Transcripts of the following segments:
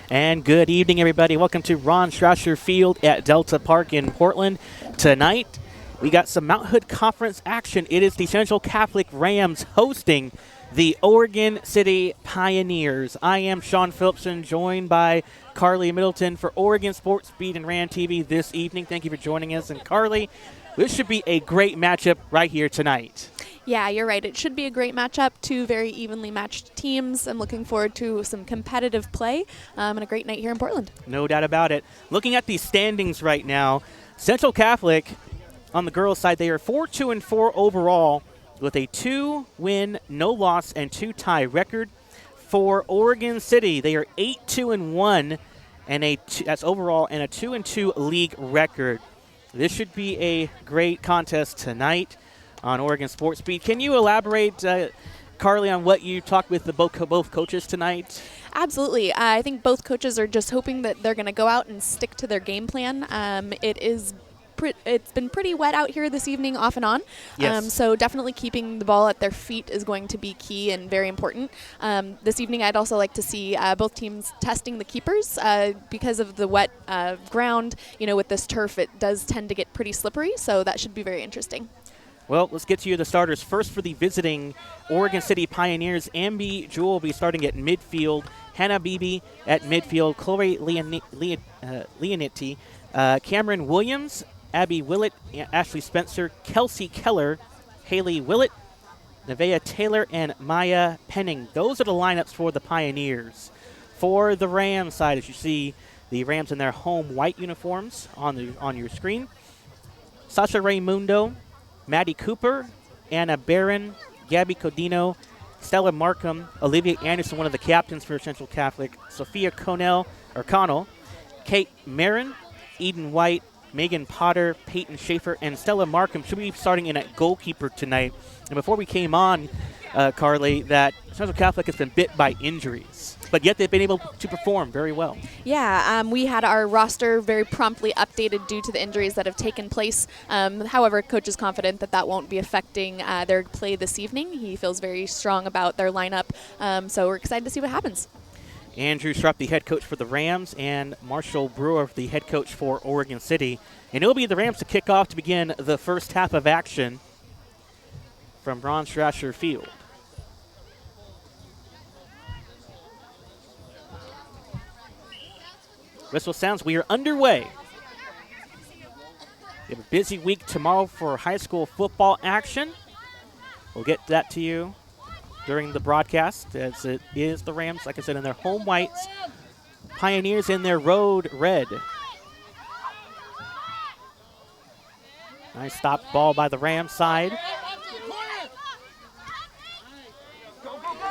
And good evening, everybody. Welcome to Ron Strasser Field at Delta Park in Portland. Tonight, we got some Mount Hood Conference action. It is the Central Catholic Rams hosting the Oregon City Pioneers. I am Sean Philipsen, joined by Carlee Middleton for Oregon Sports Beat and Ran TV this evening. Thank you for joining us. And Carlee, this should be a great matchup right here tonight. Yeah, you're right. It should be a great matchup. Two very evenly matched teams. I'm looking forward to some competitive play and a great night here in Portland. No doubt about it. Looking at the standings right now, Central Catholic on the girls' side, they are 4-2-4 overall with a 2-win, no-loss, and 2-tie record. For Oregon City, they are 8-2-1 and that's overall, and a 2-2 league record. This should be a great contest tonight on Oregon Sports Beat. Can you elaborate, Carlee, on what you talked with both coaches tonight? Absolutely. I think both coaches are just hoping that they're going to go out and stick to their game plan. It's been pretty wet out here this evening, off and on. Yes. So definitely keeping the ball at their feet is going to be key and very important. This evening, I'd also like to see both teams testing the keepers because of the wet ground. You know, with this turf, it does tend to get pretty slippery, so that should be very interesting. Well, let's get to you the starters. First for the visiting Oregon City Pioneers, Ambi Jewell will be starting at midfield, Hannah Beebe at midfield, Chloe Leonetti, Cameron Williams, Abby Willett, Ashley Spencer, Kelsey Keller, Haley Willett, Nevaeh Taylor, and Maya Penning. Those are the lineups for the Pioneers. For the Rams side, as you see the Rams in their home white uniforms on your screen, Sasha Raymundo, Maddie Cooper, Anna Barron, Gabby Codino, Stella Markham, Olivia Anderson, one of the captains for Central Catholic, Sophia Connell, Kate Marin, Eden White, Megan Potter, Peyton Schaefer, and Stella Markham should be starting in at goalkeeper tonight. And before we came on, Carlee, that Central Catholic has been bit by injuries, but yet they've been able to perform very well. Yeah, we had our roster very promptly updated due to the injuries that have taken place. However, Coach is confident that won't be affecting their play this evening. He feels very strong about their lineup, so we're excited to see what happens. Andrew Sharp, the head coach for the Rams, and Marshall Brewer, the head coach for Oregon City. And it'll be the Rams to kick off to begin the first half of action from Ron Strasser Field. Whistle sounds. We are underway. We have a busy week tomorrow for high school football action. We'll get that to you during the broadcast, as it is the Rams, like I said, in their home whites, Pioneers in their road red. Nice stop ball by the Rams side.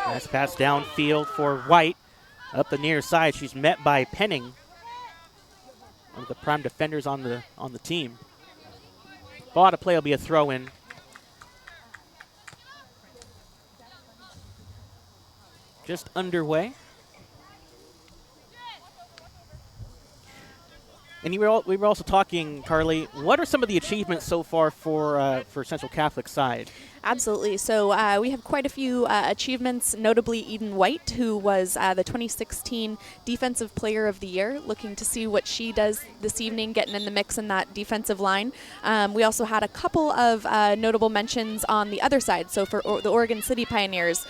Nice pass downfield for White. Up the near side, she's met by Penning, one of the prime defenders on the team. Ball out of play will be a throw-in. Just underway. And we were also talking, Carlee, what are some of the achievements so far for Central Catholic side? Absolutely. So we have quite a few achievements, notably Eden White, who was the 2016 Defensive Player of the Year, looking to see what she does this evening, getting in the mix in that defensive line. We also had a couple of notable mentions on the other side. So for the Oregon City Pioneers,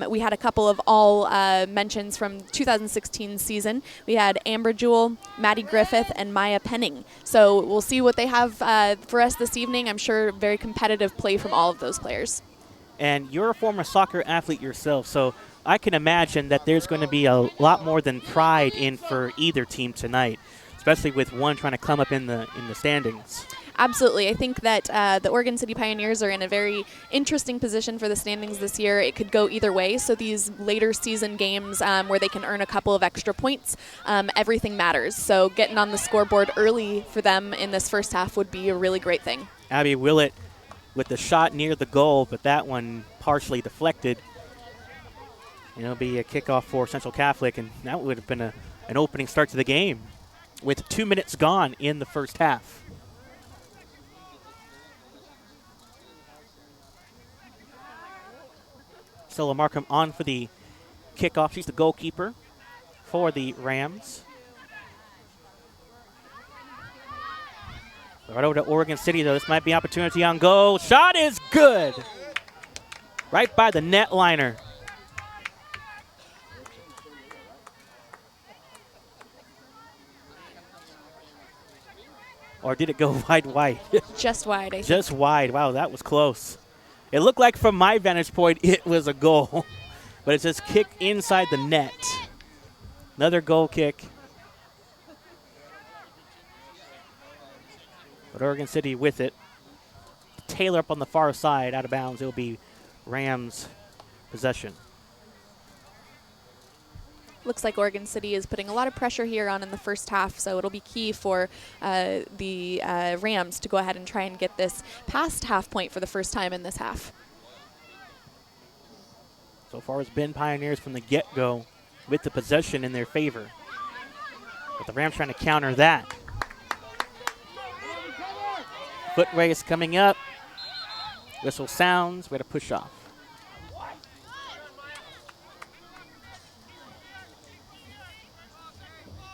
we had a couple of all mentions from 2016 season. We had Amber Jewell, Maddie Griffith, and Maya Penning. So we'll see what they have for us this evening. I'm sure very competitive play from all of those players. And you're a former soccer athlete yourself, so I can imagine that there's going to be a lot more than pride in for either team tonight, especially with one trying to climb up in the standings. Absolutely. I think that the Oregon City Pioneers are in a very interesting position for the standings this year. It could go either way. So these later season games where they can earn a couple of extra points, everything matters. So getting on the scoreboard early for them in this first half would be a really great thing. Abby Willett with the shot near the goal, but that one partially deflected. And it'll be a kickoff for Central Catholic, and that would have been an opening start to the game with 2 minutes gone in the first half. Stella Markham on for the kickoff. She's the goalkeeper for the Rams. Right over to Oregon City, though. This might be opportunity on goal. Shot is good. Right by the net liner. Or did it go wide? Just wide, I think. Just wide. Wow, that was close. It looked like from my vantage point it was a goal. But it just kicked inside the net. Another goal kick. But Oregon City with it. Taylor up on the far side, out of bounds. It'll be Rams possession. Looks like Oregon City is putting a lot of pressure here on in the first half, so it'll be key for the Rams to go ahead and try and get this past half point for the first time in this half. So far it's been Pioneers from the get-go with the possession in their favor. But the Rams trying to counter that. Foot race coming up. Whistle sounds. Way to push off.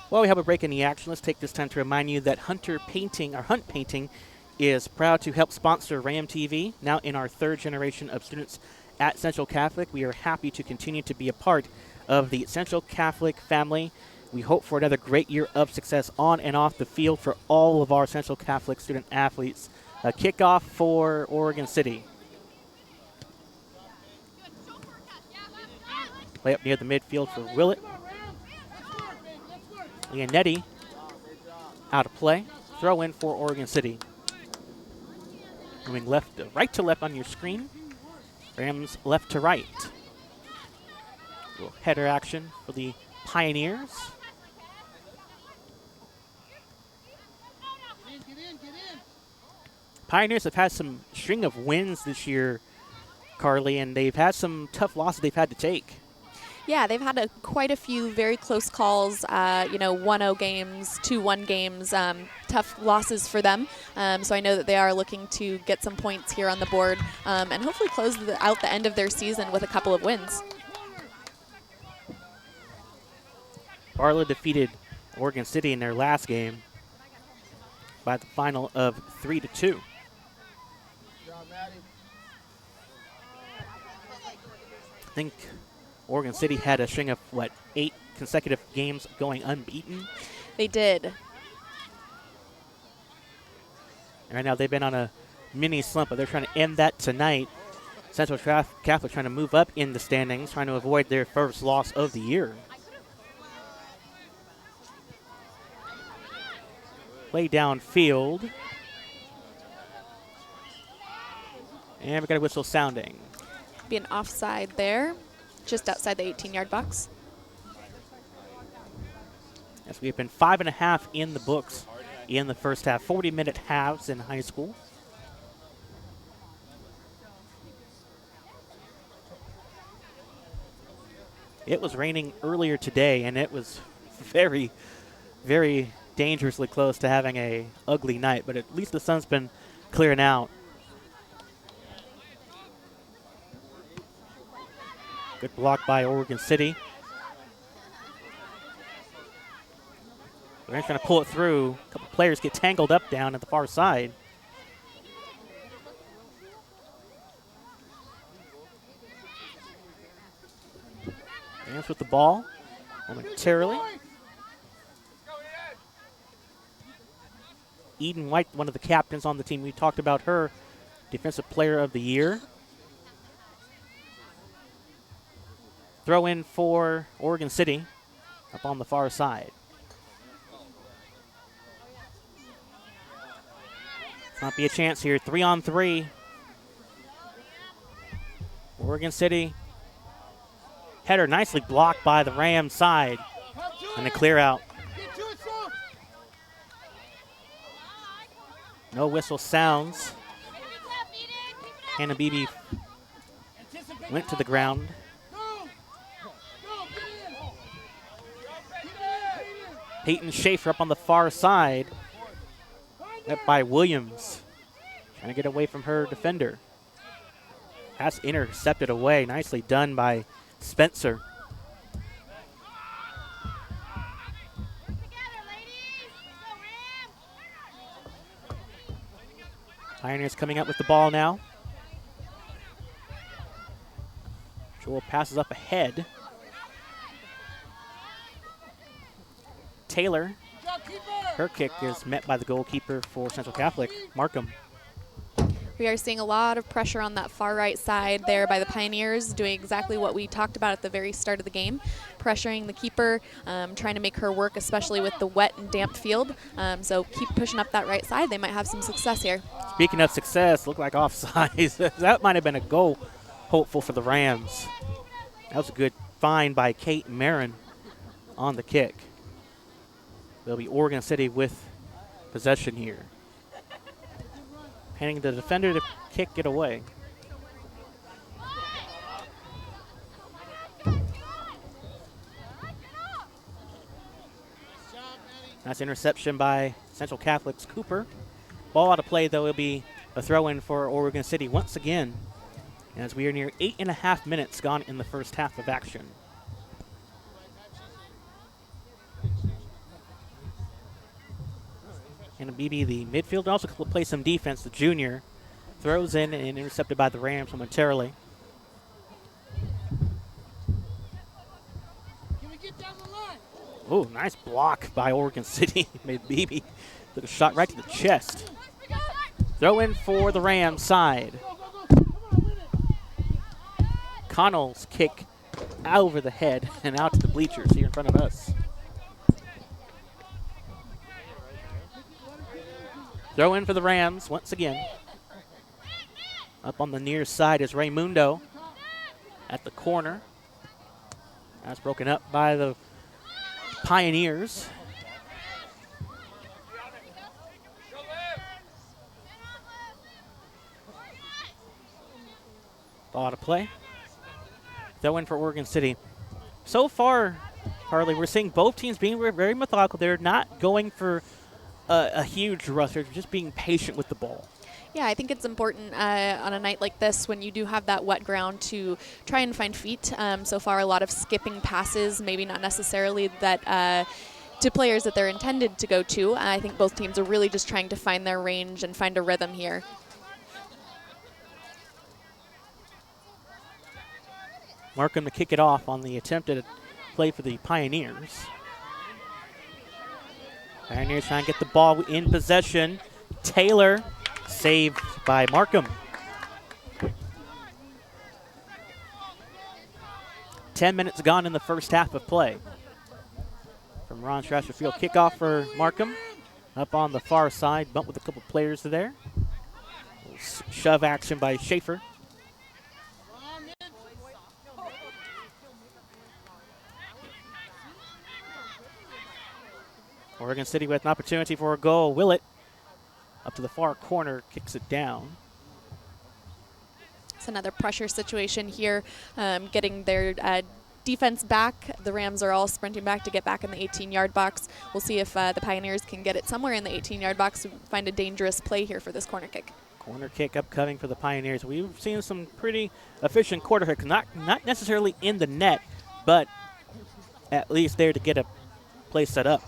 While we have a break in the action, let's take this time to remind you that Hunt Painting is proud to help sponsor Ram TV. Now in our third generation of students at Central Catholic, we are happy to continue to be a part of the Central Catholic family. We hope for another great year of success on and off the field for all of our Central Catholic student athletes. A kickoff for Oregon City. Play up near the midfield for Willett. Leonetti out of play. Throw in for Oregon City. Moving right to left on your screen. Rams left to right. Little header action for the Pioneers. Pioneers have had some string of wins this year, Carlee, and they've had some tough losses they've had to take. Yeah, they've had quite a few very close calls, 1-0 games, 2-1 games, tough losses for them. So I know that they are looking to get some points here on the board and hopefully close out the end of their season with a couple of wins. Barlow defeated Oregon City in their last game by the final of 3-2. I think Oregon City had a string of, 8 consecutive games going unbeaten? They did. And right now they've been on a mini slump, but they're trying to end that tonight. Central Catholic trying to move up in the standings, trying to avoid their first loss of the year. Play downfield. And we got a whistle sounding. Be an offside there, just outside the 18-yard box. Yes, we've been 5.5 in the books in the first half. 40-minute halves in high school. It was raining earlier today, and it was very, very dangerously close to having a ugly night, but at least the sun's been clearing out. Good block by Oregon City. They're trying to pull it through. A couple players get tangled up down at the far side. Rams with the ball momentarily. Eden White, one of the captains on the team. We talked about her, Defensive Player of the Year. Throw in for Oregon City up on the far side. Might be a chance here. 3-on-3. Oregon City. Header nicely blocked by the Rams side. And a clear out. No whistle sounds. Hannah Beebe went to the ground. Peyton Schaefer up on the far side. Met by Williams. Trying to get away from her defender. Pass intercepted away. Nicely done by Spencer. Pioneers coming up with the ball now. Jewel passes up ahead. Taylor, her kick is met by the goalkeeper for Central Catholic, Markham. We are seeing a lot of pressure on that far right side there by the Pioneers, doing exactly what we talked about at the very start of the game, pressuring the keeper, trying to make her work, especially with the wet and damp field. So keep pushing up that right side. They might have some success here. Speaking of success, looked like offsides. That might have been a goal hopeful for the Rams. That was a good find by Kate Marin on the kick. It'll be Oregon City with possession here. Handing the defender to kick it away. Nice interception by Central Catholic's Cooper. Ball out of play, though. It'll be a throw-in for Oregon City once again, as we are near 8.5 minutes gone in the first half of action. And BB, the midfielder, also plays some defense. The junior throws in and intercepted by the Rams momentarily. Oh, nice block by Oregon City. Made BB took a shot right to the chest. Throw in for the Rams side. Connell's kick over the head and out to the bleachers here in front of us. Throw in for the Rams once again. Up on the near side is Raymundo at the corner. That's broken up by the Pioneers. Ball out of play. Throw in for Oregon City. So far, Harley, we're seeing both teams being very methodical. They're not going for a huge rush. They're just being patient with the ball. Yeah, I think it's important on a night like this when you do have that wet ground to try and find feet. So far, a lot of skipping passes, maybe not necessarily that to players that they're intended to go to. I think both teams are really just trying to find their range and find a rhythm here. Markham to kick it off on the attempted play for the Pioneers. Pioneers trying to get the ball in possession. Taylor saved by Markham. 10 minutes gone in the first half of play. From Ron Strasser Field, kickoff for Markham. Up on the far side, bump with a couple players there. Shove action by Schaefer. Oregon City with an opportunity for a goal. Willett up to the far corner, kicks it down. It's another pressure situation here, getting their defense back. The Rams are all sprinting back to get back in the 18-yard box. We'll see if the Pioneers can get it somewhere in the 18-yard box to find a dangerous play here for this corner kick. Corner kick upcoming for the Pioneers. We've seen some pretty efficient corner kicks, not necessarily in the net, but at least there to get a play set up.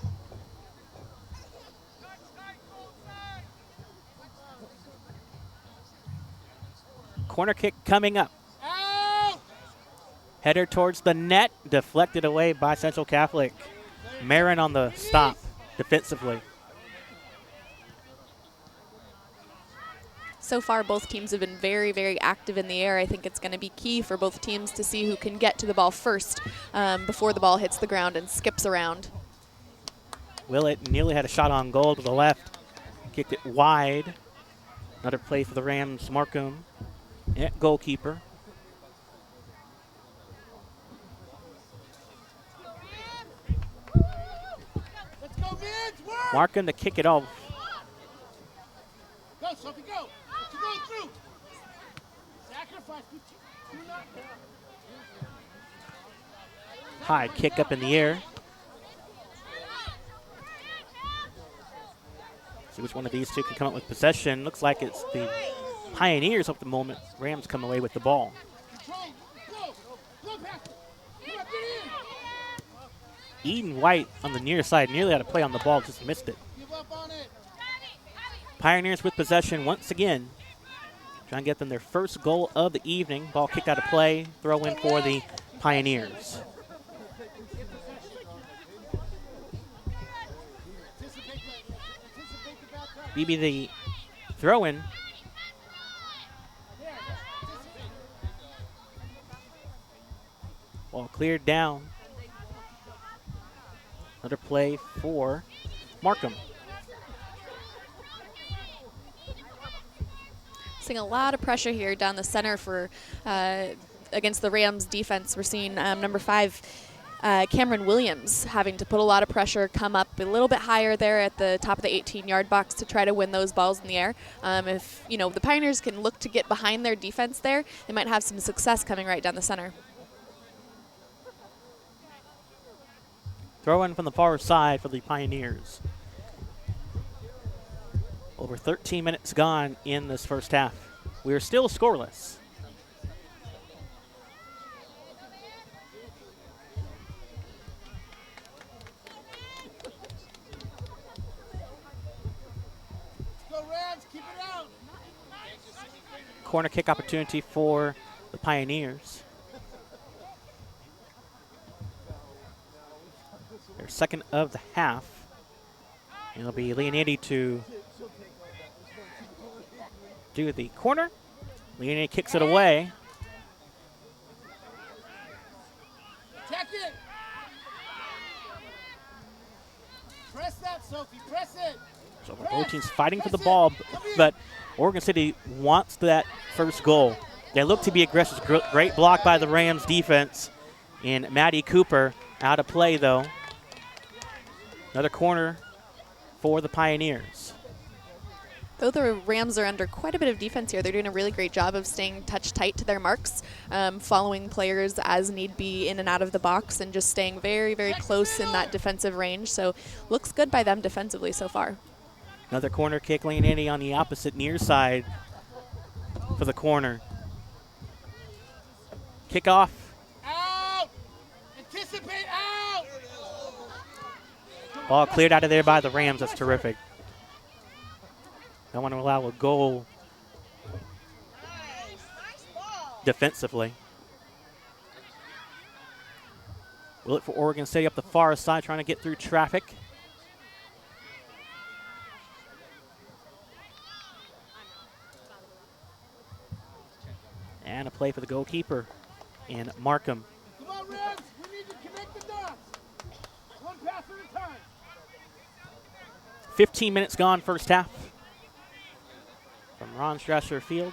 Corner kick coming up. Header towards the net, deflected away by Central Catholic. Marin on the stop defensively. So far, both teams have been very, very active in the air. I think it's going to be key for both teams to see who can get to the ball first before the ball hits the ground and skips around. Willett nearly had a shot on goal to the left. Kicked it wide. Another play for the Rams. Markham at goalkeeper. Markham to kick it off. Go, Sophie, go. You're going through. Sacrifice. High kick up in the air. See which one of these two can come up with possession. Looks like it's the Pioneers at the moment. Rams come away with the ball. Eden White on the near side nearly had a play on the ball, just missed it. Pioneers with possession once again. Trying to get them their first goal of the evening. Ball kicked out of play. Throw in for the Pioneers. BB the throw in. Ball cleared down. Another play for Markham. Seeing a lot of pressure here down the center for against the Rams defense. We're seeing number 5, Cameron Williams, having to put a lot of pressure, come up a little bit higher there at the top of the 18-yard box to try to win those balls in the air. If the Pioneers can look to get behind their defense there, they might have some success coming right down the center. Throw in from the far side for the Pioneers. Over 13 minutes gone in this first half. We are still scoreless. Go Rams, keep it out. Corner kick opportunity for the Pioneers. Their second of the half. It'll be Leonetti to do the corner. Leonetti kicks it away. Attack it. Press that, Sophie. Press it. So both teams fighting for the ball, but Oregon City wants that first goal. They look to be aggressive. Great block by the Rams defense. And Maddie Cooper out of play, though. Another corner for the Pioneers. Though the Rams are under quite a bit of defense here, they're doing a really great job of staying touch tight to their marks, following players as need be in and out of the box, and just staying very, very close in that defensive range. So looks good by them defensively so far. Another corner kick, Leonetti on the opposite near side for the corner. Kickoff. Out. Anticipate out. Ball cleared out of there by the Rams. That's terrific. Don't want to allow a goal defensively. We'll look for Oregon City up the far side, trying to get through traffic. And a play for the goalkeeper in Markham. Come on, Rams. We need to connect the dots. One pass at a time. 15 minutes gone first half. From Ron Strasser Field,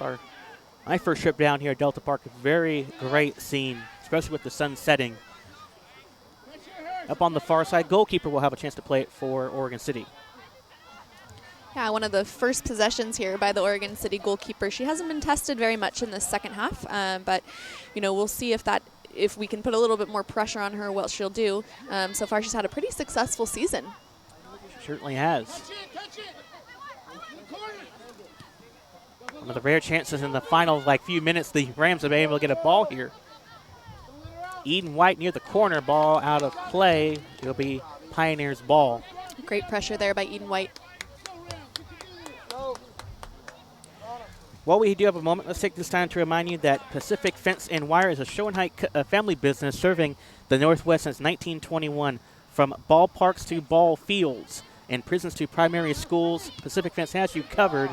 my first trip down here at Delta Park, a very great scene, especially with the sun setting. Up on the far side, goalkeeper will have a chance to play it for Oregon City. Yeah, one of the first possessions here by the Oregon City goalkeeper. She hasn't been tested very much in the second half, but we'll see if we can put a little bit more pressure on her, what she'll do. So far, she's had a pretty successful season. She certainly has. Touch it. In the corner. One of the rare chances in the final few minutes the Rams have been able to get a ball here. Eden White near the corner, ball out of play. It'll be Pioneers' ball. Great pressure there by Eden White. While we do have a moment, let's take this time to remind you that Pacific Fence and Wire is a Schoenheit family business serving the Northwest since 1921. From ballparks to ball fields and prisons to primary schools, Pacific Fence has you covered.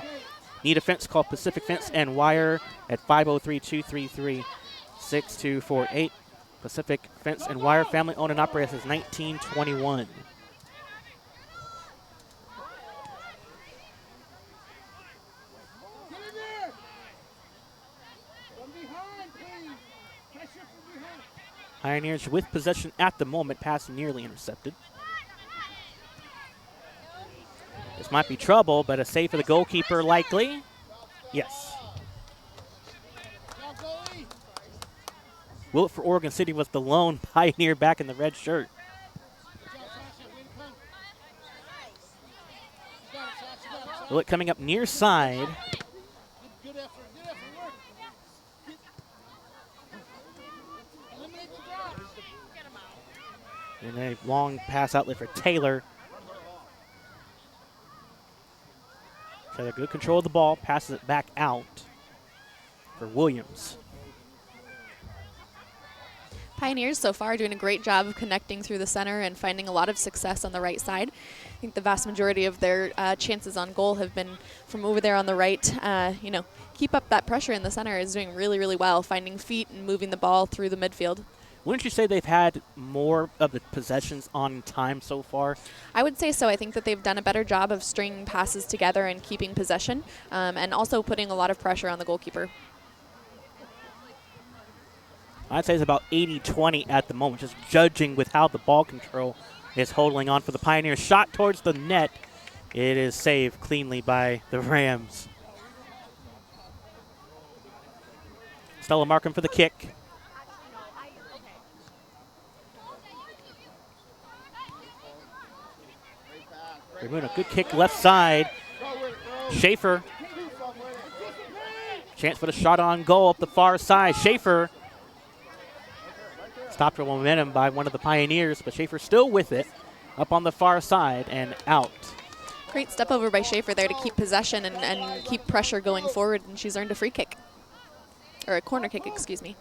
Need a fence? Call Pacific Fence and Wire at 503-233-6248. Pacific Fence and Wire, family owned and operated since 1921. Get in there. From behind, please. Pressure from behind. Pioneers with possession at the moment, pass nearly intercepted. This might be trouble, but a save for the goalkeeper likely. Yes. Will it for Oregon City was the lone Pioneer back in the red shirt. Will it coming up near side. Good effort. Work. Eliminate the dots. And a long pass outlet for Taylor. So they're good control of the ball, passes it back out for Williams. Pioneers so far doing a great job of connecting through the center and finding a lot of success on the right side. I think the vast majority of their chances on goal have been from over there on the right. Keep up that pressure in the center is doing really, really well, finding feet and moving the ball through the midfield. Wouldn't you say they've had more of the possessions on time so far? I would say so. I think that they've done a better job of stringing passes together and keeping possession, and also putting a lot of pressure on the goalkeeper. I'd say it's about 80-20 at the moment, just judging with how the ball control is holding on for the Pioneers. Shot towards the net. It is saved cleanly by the Rams. Stella Markham for the kick. Ramona, good kick left side. Schaefer. Chance for the shot on goal up the far side. Schaefer. Stopped her momentum by one of the Pioneers, but Schaefer still with it. Up on the far side and out. Great step over by Schaefer there to keep possession and keep pressure going forward, and she's earned a free kick. Or a corner kick, excuse me.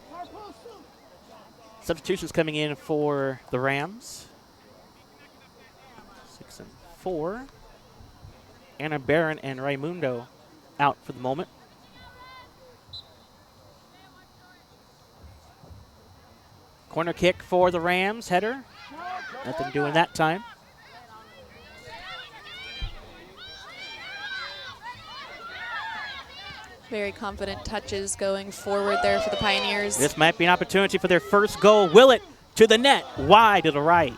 Substitutions coming in for the Rams. 6 and 4. Anna Barron and Raimundo out for the moment. Corner kick for the Rams. Header. Nothing doing that time. Very confident touches going forward there for the Pioneers. This might be an opportunity for their first goal. Will it to the net, wide to the right.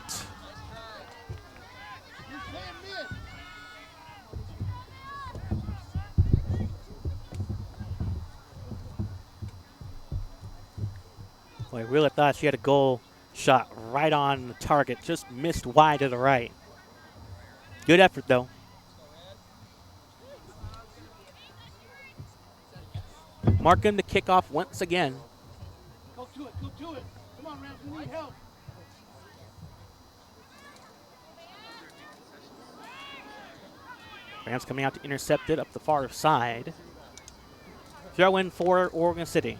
Boy, Willett thought she had a goal shot right on the target, just missed wide to the right. Good effort, though. Markham the kickoff once again. Go to it, go to it. Come on, Rams, we need help. Rams coming out to intercept it up the far side. Throw in for Oregon City.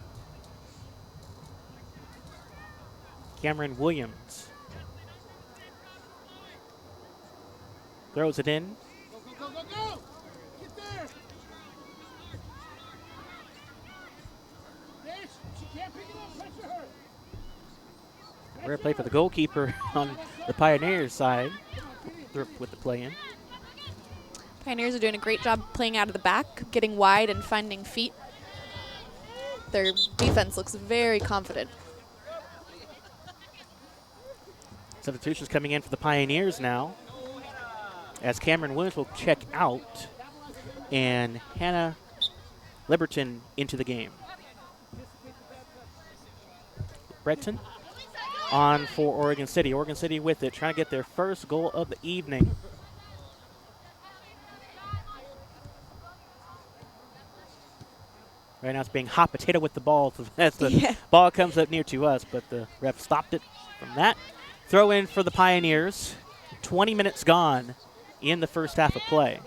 Cameron Williams throws it in. Go, go, go, go, go! Get there! There, she can't pick it up, pressure her! Rare play for the goalkeeper on the Pioneers side with the play in. Pioneers are doing a great job playing out of the back, getting wide and finding feet. Their defense looks very confident. Substitutions coming in for the Pioneers now, as Cameron Williams will check out and Hannah Liberton into the game. Breton on for Oregon City. Oregon City with it, trying to get their first goal of the evening. Right now it's being hot potato with the ball as the ball comes up near to us, but the ref stopped it from that. Throw in for the Pioneers. 20 minutes gone in the first half of play.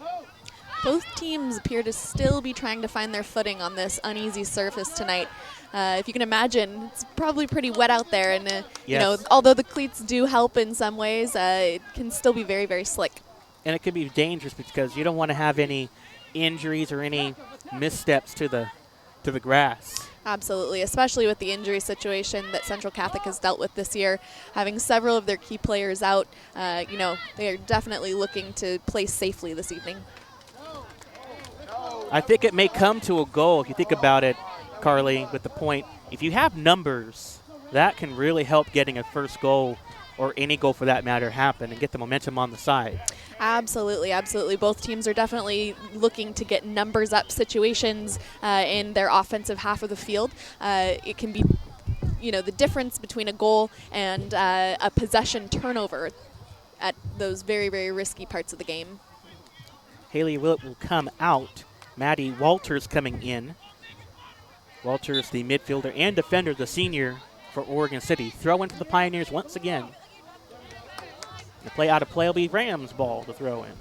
Both teams appear to still be trying to find their footing on this uneasy surface tonight. If you can imagine, it's probably pretty wet out there, and you know, although the cleats do help in some ways, it can still be very, very slick. And it can be dangerous because you don't want to have any injuries or any missteps to the grass. Absolutely, especially with the injury situation that Central Catholic has dealt with this year. Having several of their key players out, they are definitely looking to play safely this evening. I think it may come to a goal, if you think about it, Carlee, with the point. If you have numbers, that can really help getting a first goal, or any goal for that matter, happen and get the momentum on the side. Absolutely, absolutely. Both teams are definitely looking to get numbers up situations in their offensive half of the field. It can be, the difference between a goal and a possession turnover at those very, very risky parts of the game. Haley Willett will come out. Maddie Walters coming in. Walters, the midfielder and defender, the senior for Oregon City. Throw in for the Pioneers once again. The play out of play will be Rams' ball to throw in.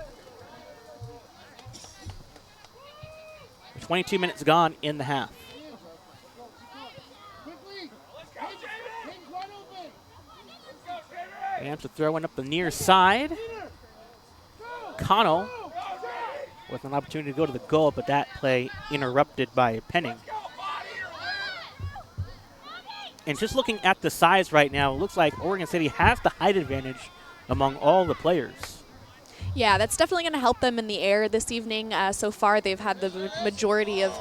22 minutes gone in the half. Quickly. Things wide open. Rams are throwing up the near side. Connell with an opportunity to go to the goal, but that play interrupted by Penning. And just looking at the size right now, it looks like Oregon City has the height advantage among all the players. Yeah, that's definitely going to help them in the air this evening. So far, they've had the majority of,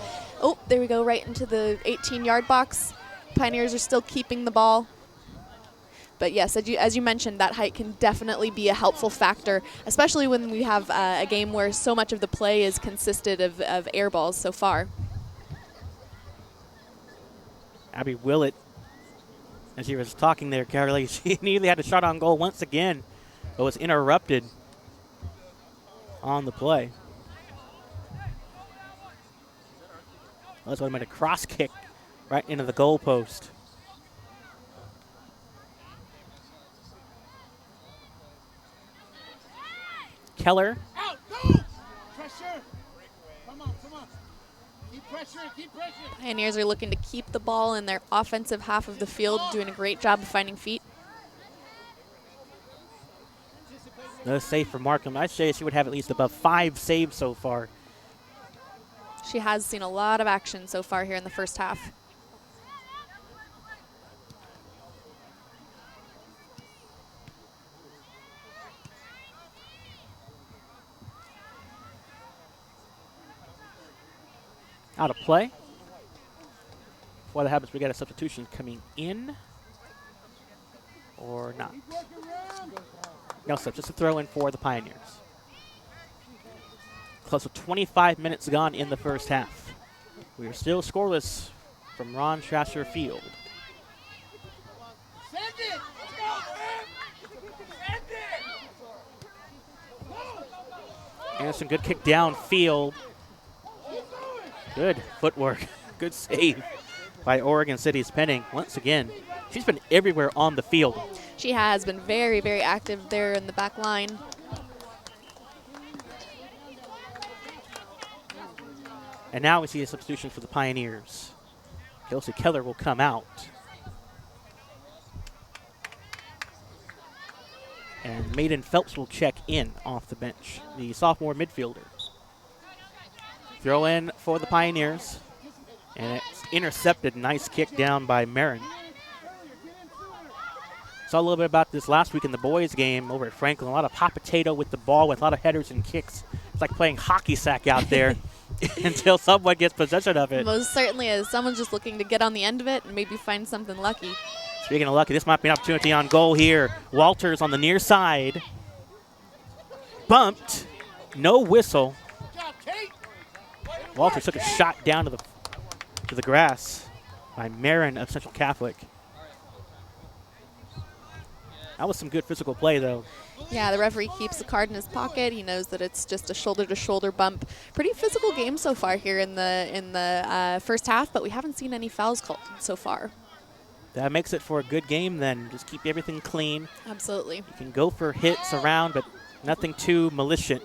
oh, there we go, right into the 18-yard box. Pioneers are still keeping the ball. But yes, as you mentioned, that height can definitely be a helpful factor, especially when we have a game where so much of the play is consisted of air balls so far. Abby Willett, as she was talking there, Carlee, she nearly had a shot on goal once again, but was interrupted on the play. That's what I meant, a cross kick right into the goal post. Keller. Out, go! Pressure. Come on. Keep pressure. Pioneers are looking to keep the ball in their offensive half of the field, doing a great job of finding feet. No save for Markham. I'd say she would have at least above 5 saves so far. She has seen a lot of action so far here in the first half. Out of play. Before that happens, we got a substitution coming in. Or not. No sub, just a throw in for the Pioneers. Close to 25 minutes gone in the first half. We are still scoreless from Ron Strasser Field. Send it. Let's go, man. Send it. Anderson, good kick downfield. Good footwork. Good save by Oregon City's Penning. Once again, she's been everywhere on the field. She has been very, very active there in the back line. And now we see a substitution for the Pioneers. Kelsey Keller will come out. And Maiden Phelps will check in off the bench, the sophomore midfielder. Throw in for the Pioneers. And it's intercepted. Nice kick down by Marin. Saw a little bit about this last week in the boys' game over at Franklin. A lot of hot potato with the ball with a lot of headers and kicks. It's like playing hockey sack out there until someone gets possession of it. Most certainly is. Someone's just looking to get on the end of it and maybe find something lucky. Speaking of lucky, this might be an opportunity on goal here. Walters on the near side. Bumped. No whistle. Walters took a shot down to the grass by Marin of Central Catholic. That was some good physical play, though. Yeah, the referee keeps the card in his pocket. He knows that it's just a shoulder-to-shoulder bump. Pretty physical game so far here in the first half, but we haven't seen any fouls called so far. That makes it for a good game then. Just keep everything clean. Absolutely. You can go for hits around, but nothing too malicious.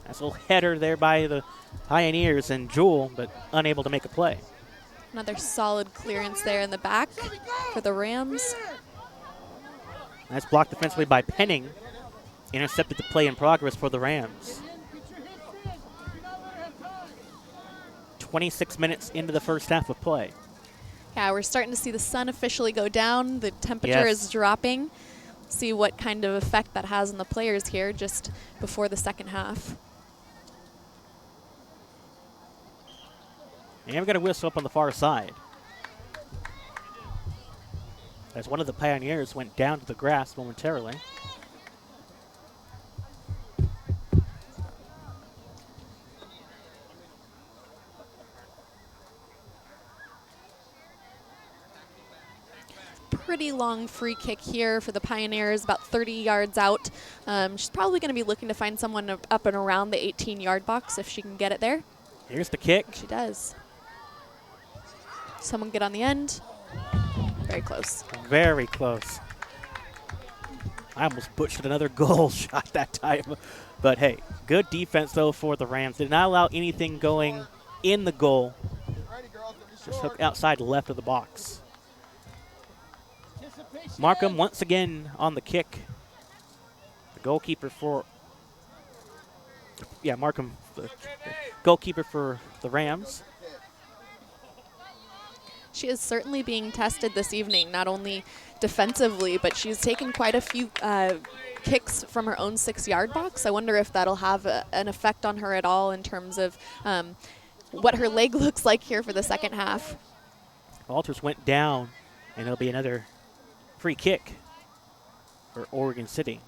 Nice little header there by the Pioneers and Jewel, but unable to make a play. Another solid clearance there in the back for the Rams. Nice block defensively by Penning. Intercepted the play in progress for the Rams. 26 minutes into the first half of play. Yeah, we're starting to see the sun officially go down. The temperature is dropping. See what kind of effect that has on the players here just before the second half. And we've got a whistle up on the far side. As one of the Pioneers went down to the grass momentarily. Pretty long free kick here for the Pioneers, about 30 yards out. She's probably going to be looking to find someone up and around the 18-yard box if she can get it there. Here's the kick. She does. Someone get on the end. Very close. Very close. I almost butchered another goal shot that time. But hey, good defense, though, for the Rams. Did not allow anything going in the goal. Just hooked outside left of the box. Markham once again on the kick. The goalkeeper for... Yeah, Markham, the goalkeeper for the Rams. She is certainly being tested this evening, not only defensively, but she's taken quite a few kicks from her own 6-yard box. I wonder if that'll have an effect on her at all in terms of what her leg looks like here for the second half. Walters went down, and it'll be another free kick for Oregon City.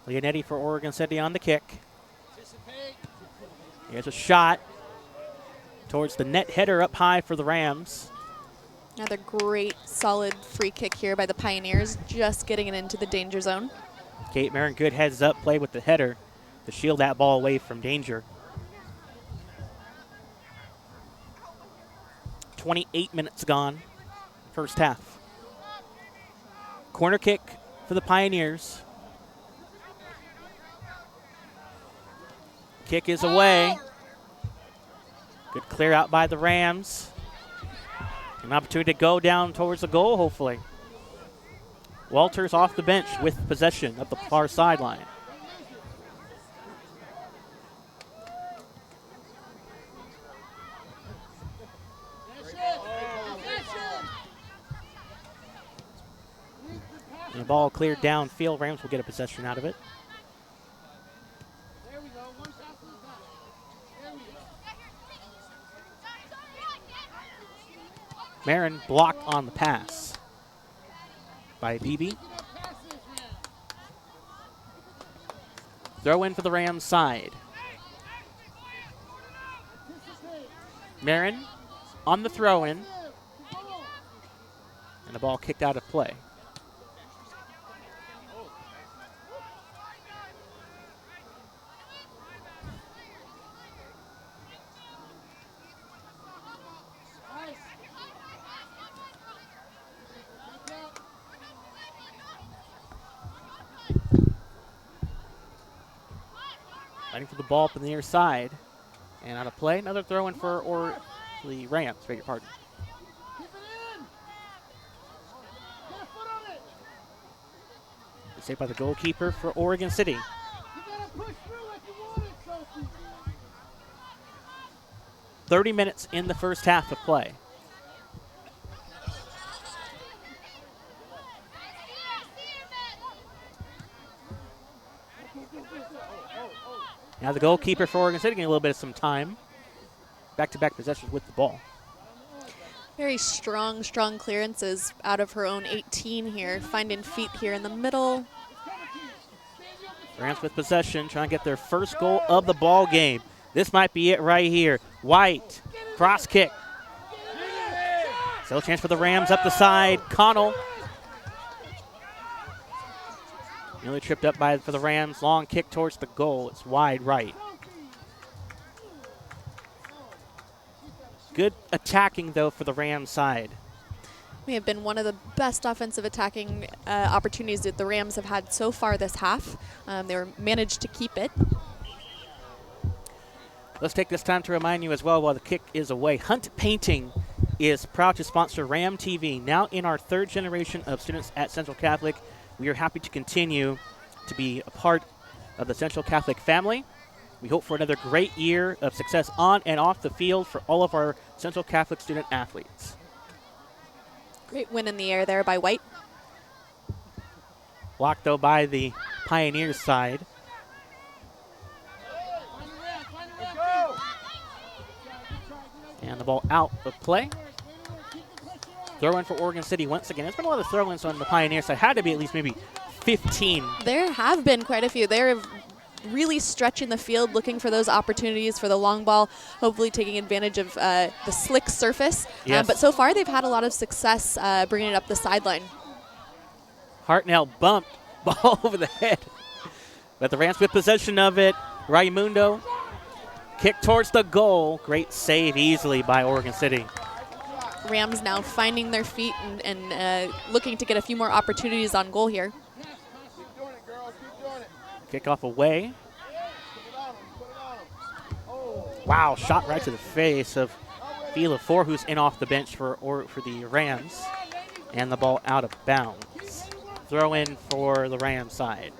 Leonetti for Oregon City on the kick. Here's a shot towards the net header up high for the Rams. Another great, solid free kick here by the Pioneers, just getting it into the danger zone. Kate Marin, good heads up play with the header to shield that ball away from danger. 28 minutes gone, first half. Corner kick for the Pioneers. Kick is away. Good clear out by the Rams. An opportunity to go down towards the goal, hopefully. Walters off the bench with possession of the far sideline. And the ball cleared downfield. Rams will get a possession out of it. Marin blocked on the pass by Beebe. Throw in for the Rams side. Marin on the throw in. And the ball kicked out of play. Fighting for the ball up in the near side. And out of play, another throw in for the Rams, beg your pardon. Saved by the goalkeeper for Oregon City. 30 minutes in the first half of play. Now the goalkeeper for Oregon City getting a little bit of some time. Back-to-back possessions with the ball. Very strong clearances out of her own 18 here. Finding feet here in the middle. Rams with possession, trying to get their first goal of the ball game. This might be it right here. White, cross kick. Still a chance for the Rams up the side. Connell. Nearly tripped up for the Rams. Long kick towards the goal. It's wide right. Good attacking, though, for the Rams side. We have been one of the best offensive attacking opportunities that the Rams have had so far this half. They were managed to keep it. Let's take this time to remind you as well, while the kick is away, Hunt Painting is proud to sponsor Ram TV. Now in our third generation of students at Central Catholic, we are happy to continue to be a part of the Central Catholic family. We hope for another great year of success on and off the field for all of our Central Catholic student athletes. Great win in the air there by White. Blocked, though, by the Pioneers side. And the ball out of play. Throw in for Oregon City once again. There's been a lot of throw-ins on the Pioneer side. Had to be at least maybe 15. There have been quite a few. They're really stretching the field, looking for those opportunities for the long ball, hopefully taking advantage of the slick surface. Yes. But so far, they've had a lot of success bringing it up the sideline. Hartnell bumped, ball over the head. But the Rams with possession of it. Raimundo, kick towards the goal. Great save easily by Oregon City. Rams now finding their feet and looking to get a few more opportunities on goal here. Keep doing it, girl. Keep doing it. Kickoff away. Put it on him. Put it on him. Oh. Wow, shot right to the face of Philipsen, who's in off the bench for the Rams. And the ball out of bounds. Throw in for the Rams side.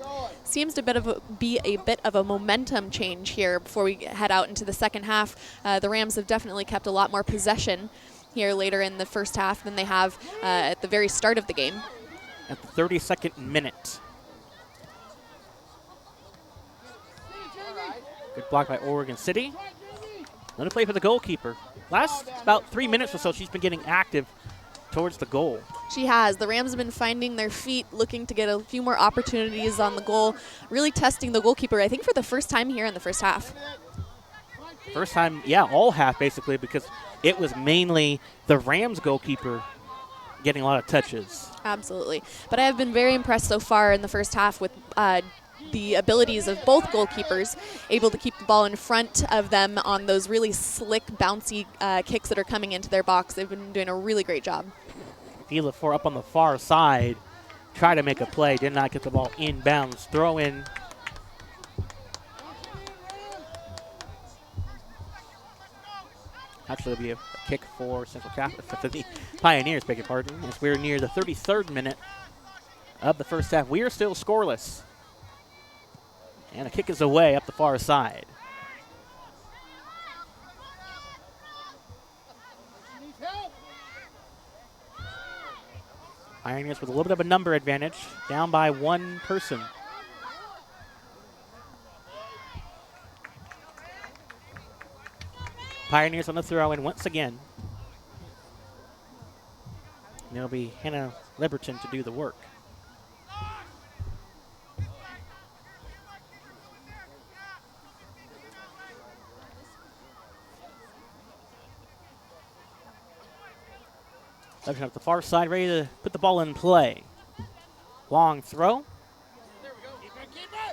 Seems to be a bit of a momentum change here before we head out into the second half. The Rams have definitely kept a lot more possession here later in the first half than they have at the very start of the game. At the 32nd minute. Good block by Oregon City. Another play for the goalkeeper. Last about 3 minutes or so, she's been getting active towards the goal. She has. The Rams have been finding their feet, looking to get a few more opportunities on the goal, really testing the goalkeeper, I think, for the first time here in the first half. First time, yeah, all half basically, because it was mainly the Rams goalkeeper getting a lot of touches. Absolutely. But I have been very impressed so far in the first half with the abilities of both goalkeepers, able to keep the ball in front of them on those really slick, bouncy kicks that are coming into their box. They've been doing a really great job. Philipsen up on the far side, try to make a play, did not get the ball inbounds. Throw in. Actually, it'll be a kick for Central Catholic, for the Pioneers, beg your pardon, as we're near the 33rd minute of the first half. We are still scoreless. And a kick is away up the far side. Pioneers with a little bit of a number advantage, down by one person. Pioneers on the throw-in once again. And it'll be Hannah Liberton to do the work. Liberton up the far side, ready to put the ball in play. Long throw.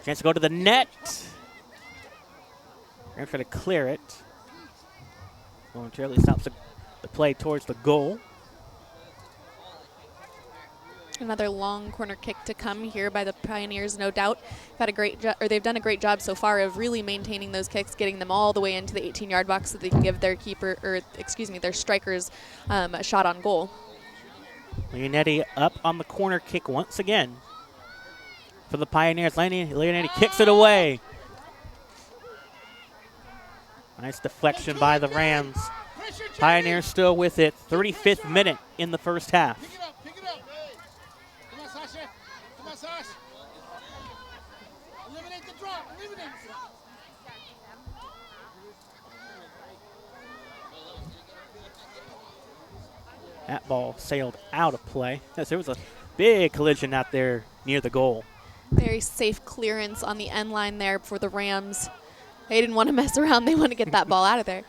Chance to go to the net. We're going to try to clear it. Momentarily stops the play towards the goal. Another long corner kick to come here by the Pioneers, no doubt. They've done a great job so far of really maintaining those kicks, getting them all the way into the 18-yard box so they can give their their strikers a shot on goal. Leonetti up on the corner kick once again for the Pioneers. Leonetti kicks it away. Nice deflection by the Rams. Pioneers still with it. 35th minute in the first half. Pick it up. Come on, Sasha. Come on, Sasha. Eliminate the drop. Eliminate it. That ball sailed out of play. Yes, there was a big collision out there near the goal. Very safe clearance on the end line there for the Rams. They didn't want to mess around. They want to get that ball out of there.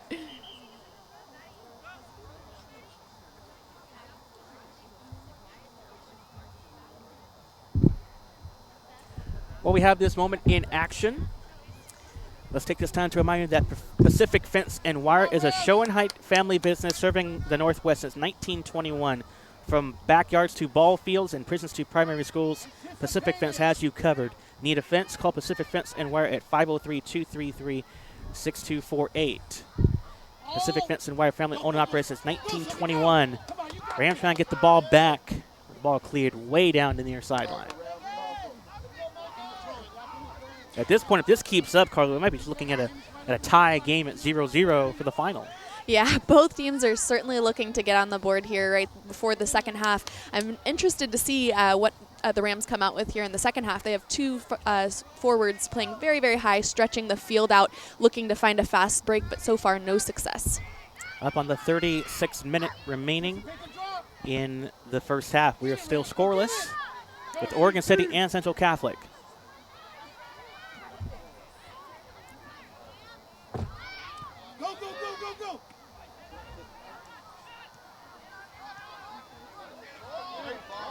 Well, we have this moment in action. Let's take this time to remind you that Pacific Fence and Wire is a Schoenheit family business serving the Northwest since 1921. From backyards to ball fields and prisons to primary schools, Pacific Fence has you covered. Need a fence? Call Pacific Fence and Wire at 503-233-6248. Pacific Fence and Wire family owned and operated since 1921. Rams trying to get the ball back. The ball cleared way down the near sideline. At this point, if this keeps up, Carla, we might be looking at a tie game at 0-0 for the final. Yeah, both teams are certainly looking to get on the board here right before the second half. I'm interested to see what the Rams come out with here in the second half. They have two forwards playing very, very high, stretching the field out, looking to find a fast break, but so far no success. Up on the 36th minute remaining in the first half. We are still scoreless with Oregon City and Central Catholic. Go.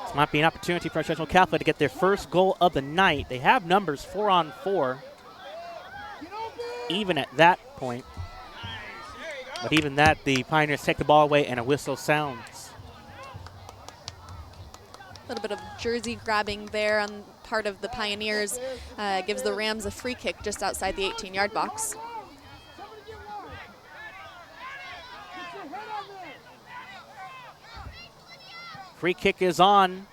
This might be an opportunity for Central Catholic to get their first goal of the night. They have numbers 4-on-4, even at that point. But even that, the Pioneers take the ball away and a whistle sounds. A little bit of jersey grabbing there on part of the Pioneers gives the Rams a free kick just outside the 18-yard box. Somebody get one. Put your head on there. Free kick is on,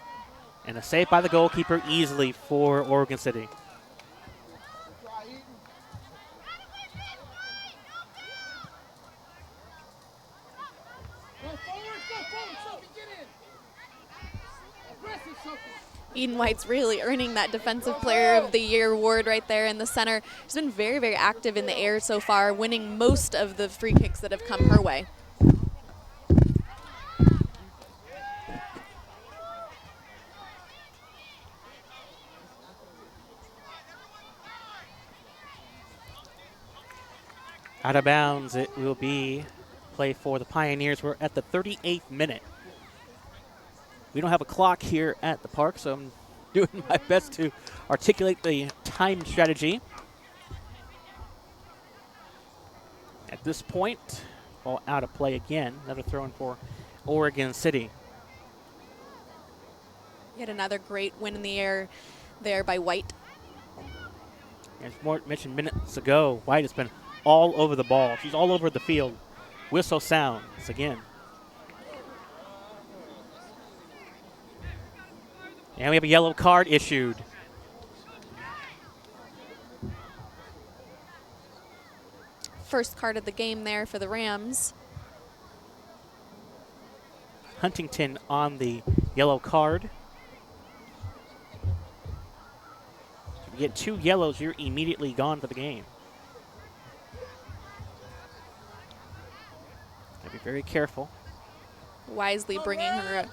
and a save by the goalkeeper easily for Oregon City. Go forward, Sophie, get in. Aggressive, Sophie. Eden White's really earning that Defensive Player of the Year award right there in the center. She's been very, very active in the air so far, winning most of the free kicks that have come her way. Out of bounds, it will be play for the Pioneers. We're at the 38th minute. We don't have a clock here at the park, so I'm doing my best to articulate the time strategy. At this point, ball out of play again. Another throw in for Oregon City. Yet another great win in the air there by White. As Mort mentioned minutes ago, White has been all over the ball. She's all over the field. Whistle sounds again. And we have a yellow card issued. First card of the game there for the Rams. Huntington on the yellow card. If you get 2 yellows, you're immediately gone for the game. Gotta be very careful. Wisely bringing her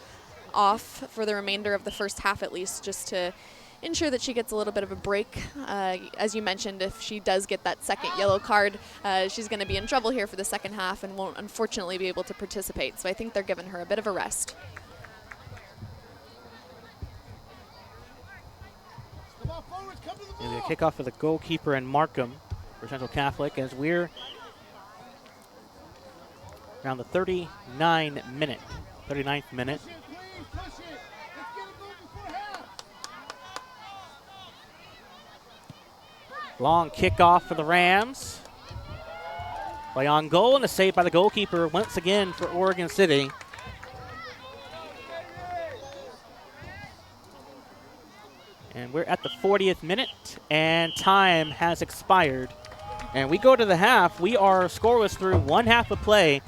off for the remainder of the first half at least, just to ensure that she gets a little bit of a break. As you mentioned, if she does get that second yellow card, she's going to be in trouble here for the second half and won't unfortunately be able to participate. So I think they're giving her a bit of a rest. And the kickoff for the goalkeeper and Markham for Central Catholic as we're around the 39th minute. Push it, please, push it. Let's get a goal before half. Long kickoff for the Rams. Play on goal and a save by the goalkeeper once again for Oregon City. And we're at the 40th minute, and time has expired. And we go to the half. We are scoreless through one half of play.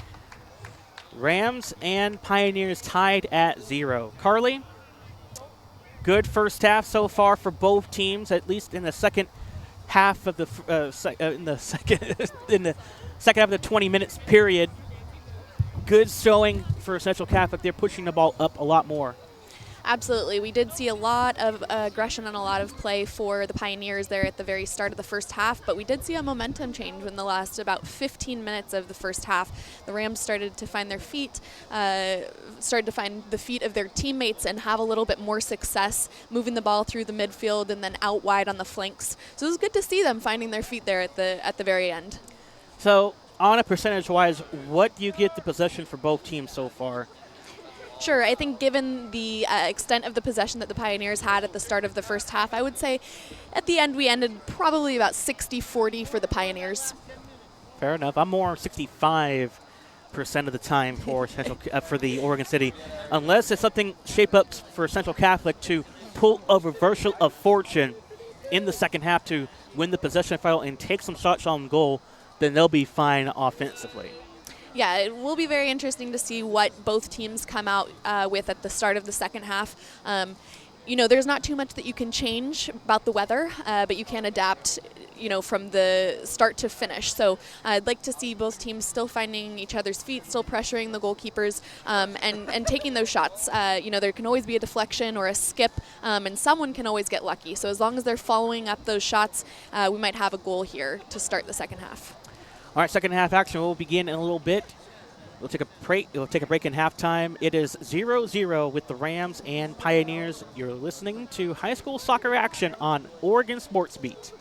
Rams and Pioneers tied at 0. Carlee, good first half so far for both teams, at least in the second half of the in the second half of the 20 minutes period. Good showing for Central Catholic. They're pushing the ball up a lot more. Absolutely. We did see a lot of aggression and a lot of play for the Pioneers there at the very start of the first half, but we did see a momentum change in the last about 15 minutes of the first half. The Rams started to find their feet, started to find the feet of their teammates and have a little bit more success moving the ball through the midfield and then out wide on the flanks. So it was good to see them finding their feet there at the very end. So on a percentage-wise, what do you get the possession for both teams so far? Sure, I think given the extent of the possession that the Pioneers had at the start of the first half, I would say at the end we ended probably about 60-40 for the Pioneers. Fair enough. I'm more 65% of the time for for the Oregon City, unless it's something shape up for Central Catholic to pull a reversal of fortune in the second half to win the possession fight and take some shots on goal, then they'll be fine offensively. Yeah, it will be very interesting to see what both teams come out with at the start of the second half. You know, there's not too much that you can change about the weather, but you can adapt, you know, from the start to finish. So I'd like to see both teams still finding each other's feet, still pressuring the goalkeepers, and taking those shots. You know, there can always be a deflection or a skip, and someone can always get lucky. So as long as they're following up those shots, we might have a goal here to start the second half. All right, second half action will begin in a little bit. We'll take a break in halftime. It is 0-0 with the Rams and Pioneers. You're listening to high school soccer action on Oregon Sports Beat.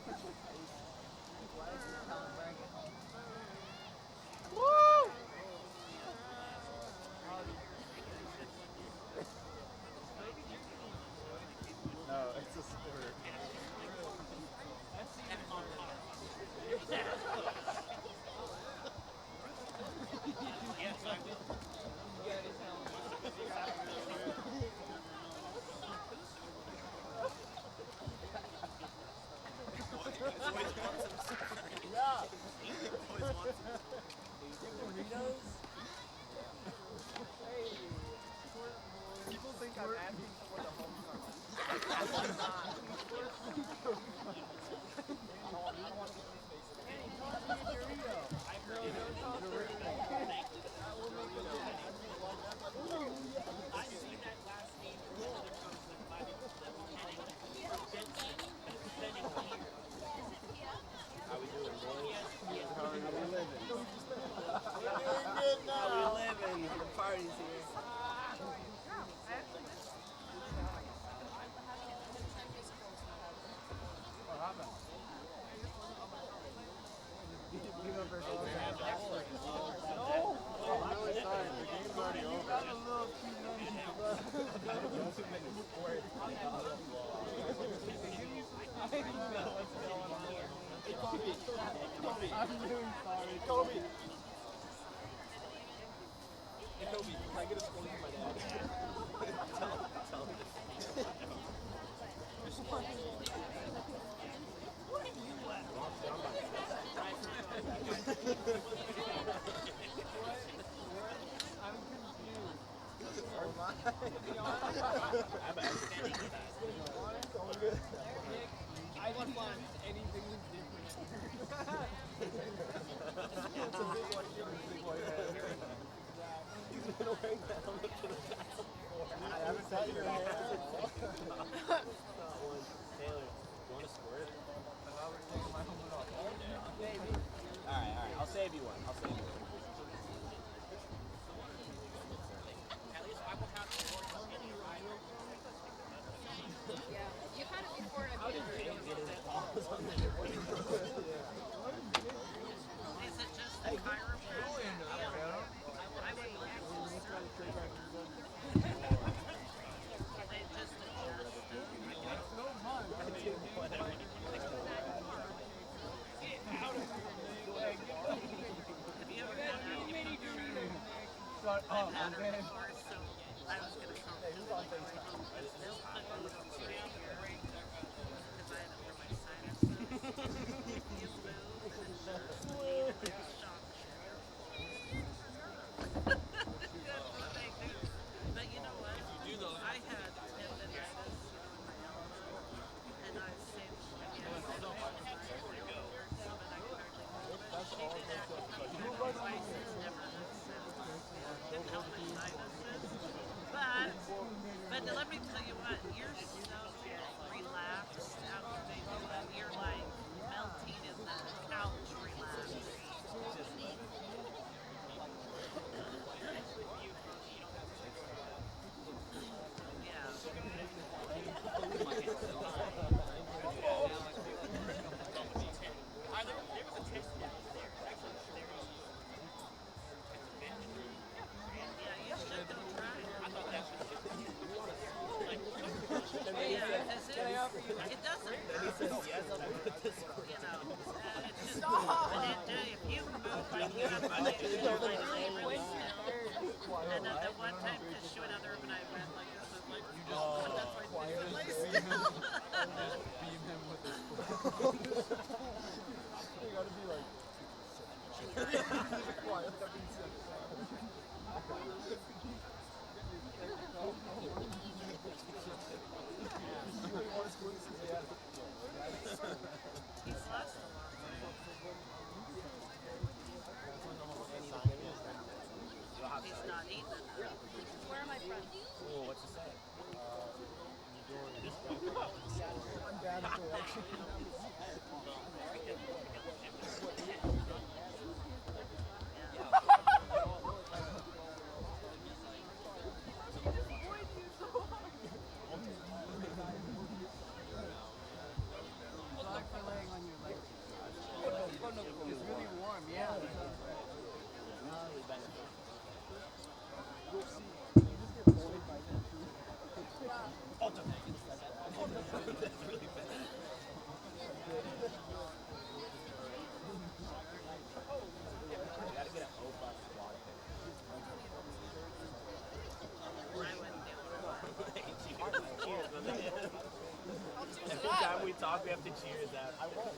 time we talk, we have to cheer his ass. I won't.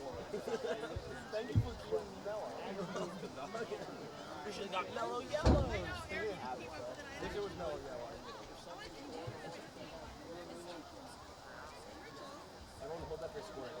Thank you for keeping me mellow. You should have got mellow yellows. They didn't have it, though. If it was mellow yellow, I don't hold up for scoring.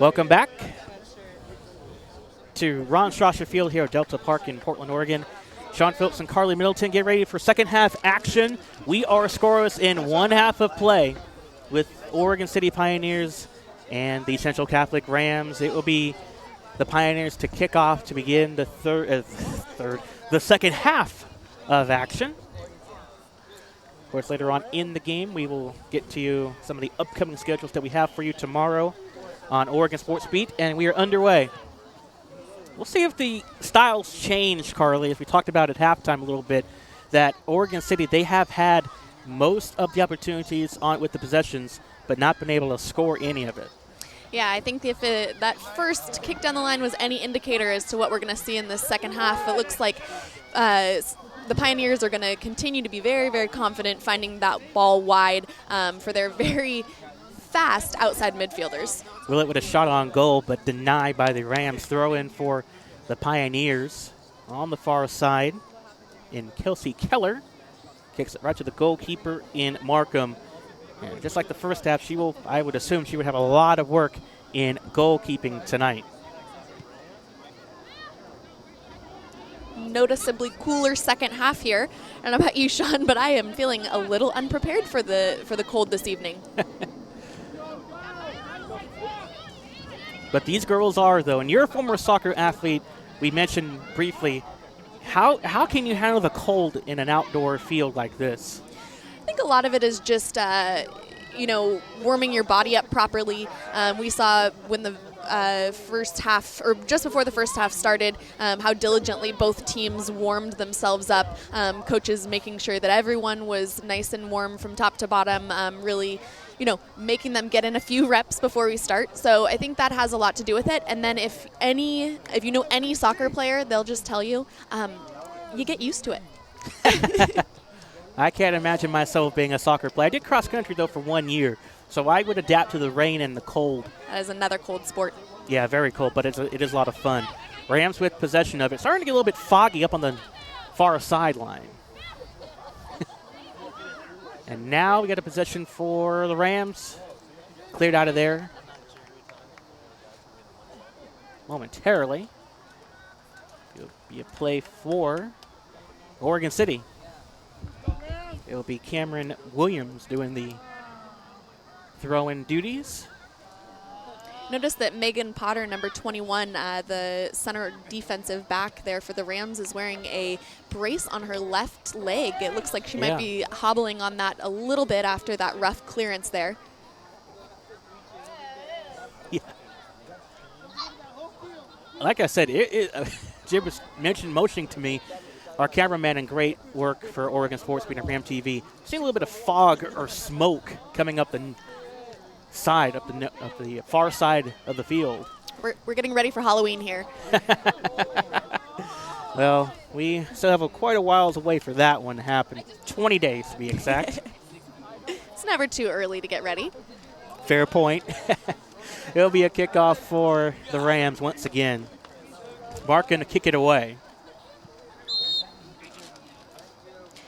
Welcome back to Ron Strasser Field here at Delta Park in Portland, Oregon. Sean Philipsen and Carlee Middleton get ready for second half action. We are scoreless in one half of play with Oregon City Pioneers and the Central Catholic Rams. It will be the Pioneers to kick off to begin the the second half of action. Of course, later on in the game, we will get to you some of the upcoming schedules that we have for you tomorrow on Oregon Sports Beat, and we are underway. We'll see if the styles change, Carlee, as we talked about at halftime a little bit, that Oregon City, they have had most of the opportunities on with the possessions, but not been able to score any of it. Yeah, I think if that first kick down the line was any indicator as to what we're going to see in the second half, it looks like the Pioneers are going to continue to be very, very confident finding that ball wide for their very fast outside midfielders. Willett with a shot on goal, but denied by the Rams. Throw in for the Pioneers on the far side in Kelsey Keller. Kicks it right to the goalkeeper in Markham. And just like the first half, I would assume she would have a lot of work in goalkeeping tonight. Noticeably cooler second half here. I don't know about you, Sean, but I am feeling a little unprepared for the cold this evening. But these girls are, though, and you're a former soccer athlete we mentioned briefly, how can you handle the cold in an outdoor field like this? I think a lot of it is just, warming your body up properly. We saw when the first half, or just before the first half started, how diligently both teams warmed themselves up. Coaches making sure that everyone was nice and warm from top to bottom, really, making them get in a few reps before we start. So I think that has a lot to do with it. And then if you know any soccer player, they'll just tell you, you get used to it. I can't imagine myself being a soccer player. I did cross country, though, for 1 year, so I would adapt to the rain and the cold. That is another cold sport. Yeah, very cold, but it is a lot of fun. Rams with possession of it. Starting to get a little bit foggy up on the far sideline. And now we got a possession for the Rams. Cleared out of there momentarily. It'll be a play for Oregon City. It'll be Cameron Williams doing the throw-in duties. Notice that Megan Potter, number 21, the center defensive back there for the Rams, is wearing a brace on her left leg. It looks like she might be hobbling on that a little bit after that rough clearance there. Yeah. Like I said, Jim was motioning to me. Our cameraman and great work for Oregon Sports Beat and Ram TV. Seeing a little bit of fog or smoke coming up the side, up the far side of the field. We're getting ready for Halloween here. Well, we still have quite a whiles away for that one to happen. 20 days to be exact. It's never too early to get ready. Fair point. It'll be a kickoff for the Rams once again. Mark going to kick it away.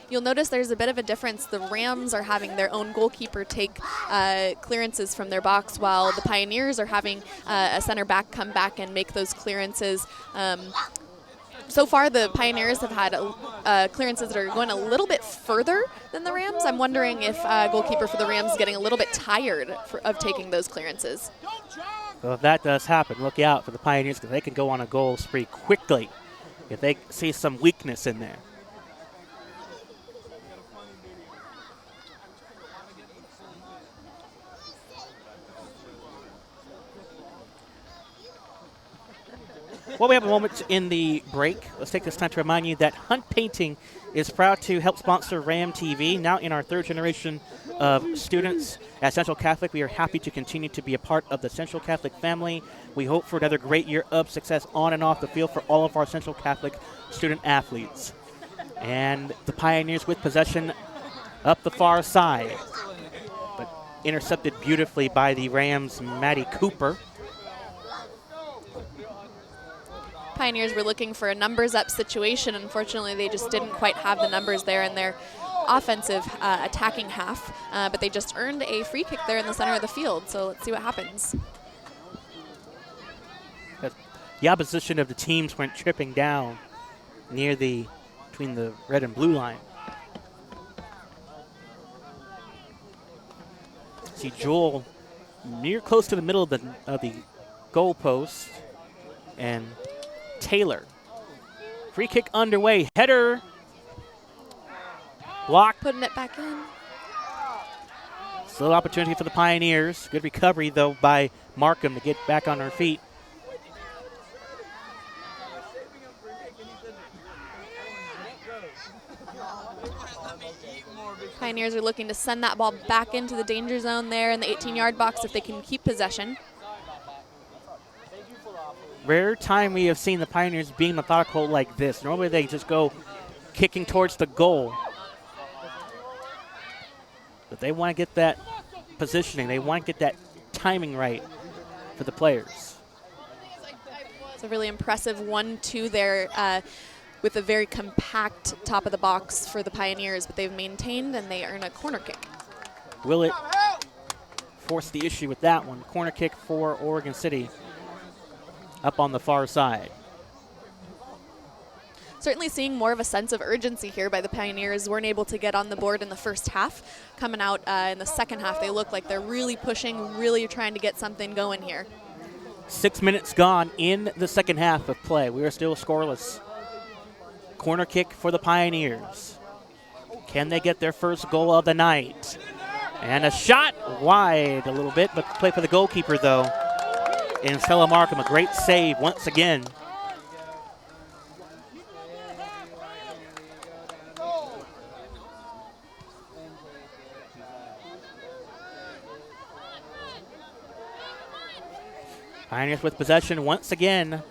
You'll notice there's a bit of a difference. The Rams are having their own goalkeeper take clearances from their box, while the Pioneers are having a center back come back and make those clearances. So far, the Pioneers have had clearances that are going a little bit further than the Rams. I'm wondering if goalkeeper for the Rams is getting a little bit tired of taking those clearances. Well, if that does happen, look out for the Pioneers, because they can go on a goal spree quickly if they see some weakness in there. Well, we have a moment in the break. Let's take this time to remind you that Hunt Painting is proud to help sponsor Ram TV. Now in our third generation of students at Central Catholic, we are happy to continue to be a part of the Central Catholic family. We hope for another great year of success on and off the field for all of our Central Catholic student athletes. And the Pioneers with possession up the far side, but intercepted beautifully by the Rams' Maddie Cooper. Pioneers were looking for a numbers up situation. Unfortunately, they just didn't quite have the numbers there in their offensive attacking half, but they just earned a free kick there in the center of the field. So let's see what happens. The opposition of the teams went tripping down between the red and blue line. See Jewel near close to the middle of the goal post, and Taylor. Free kick underway. Header. Block. Putting it back in. Still opportunity for the Pioneers. Good recovery, though, by Markham to get back on her feet. Pioneers are looking to send that ball back into the danger zone there in the 18-yard box if they can keep possession. Rare time we have seen the Pioneers being methodical like this. Normally they just go kicking towards the goal. But they want to get that positioning. They want to get that timing right for the players. It's a really impressive 1-2 there with a very compact top of the box for the Pioneers, but they've maintained and they earn a corner kick. Will it force the issue with that one? Corner kick for Oregon City. Up on the far side. Certainly seeing more of a sense of urgency here by the Pioneers. Weren't able to get on the board in the first half. Coming out in the second half, they look like they're really pushing, really trying to get something going here. 6 minutes gone in the second half of play. We are still scoreless. Corner kick for the Pioneers. Can they get their first goal of the night? And a shot wide a little bit, but play for the goalkeeper, though. And Stella Markham, a great save once again. Pioneers with possession once again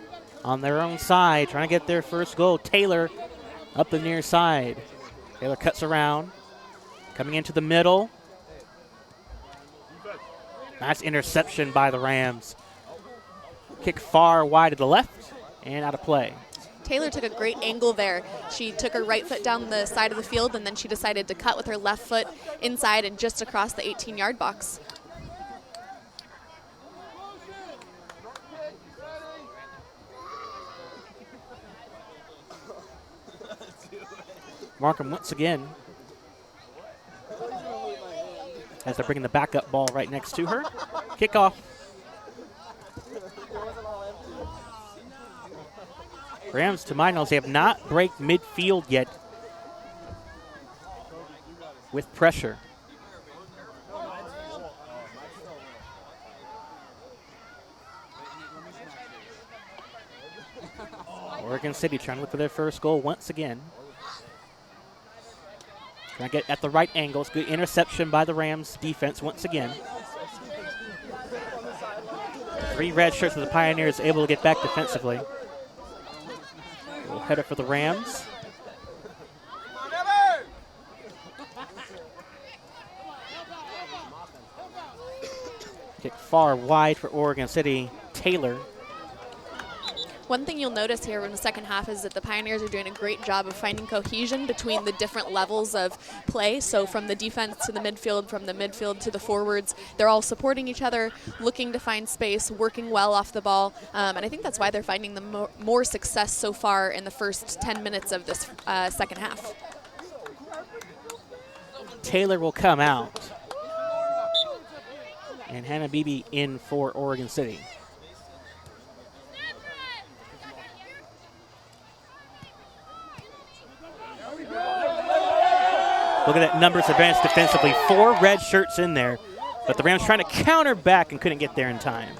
on their own side, trying to get their first goal. Taylor up the near side. Taylor cuts around, coming into the middle. Nice interception by the Rams. Kick far wide to the left and out of play. Taylor took a great angle there. She took her right foot down the side of the field, and then she decided to cut with her left foot inside and just across the 18-yard box. Markham once again, as they're bringing the backup ball right next to her. Kickoff. Rams, to my knowledge, they have not break midfield yet with pressure. Oregon City trying to look for their first goal once again. Trying to get at the right angles. Good interception by the Rams defense once again. 3 red shirts for the Pioneers able to get back defensively. We'll head up for the Rams. Kick far wide for Oregon City. Taylor. One thing you'll notice here in the second half is that the Pioneers are doing a great job of finding cohesion between the different levels of play. So from the defense to the midfield, from the midfield to the forwards, they're all supporting each other, looking to find space, working well off the ball. And I think that's why they're finding the more success so far in the first 10 minutes of this second half. Taylor will come out. And Hannah Beebe in for Oregon City. Look at that numbers advance defensively. 4 red shirts in there, but the Rams trying to counter back and couldn't get there in time.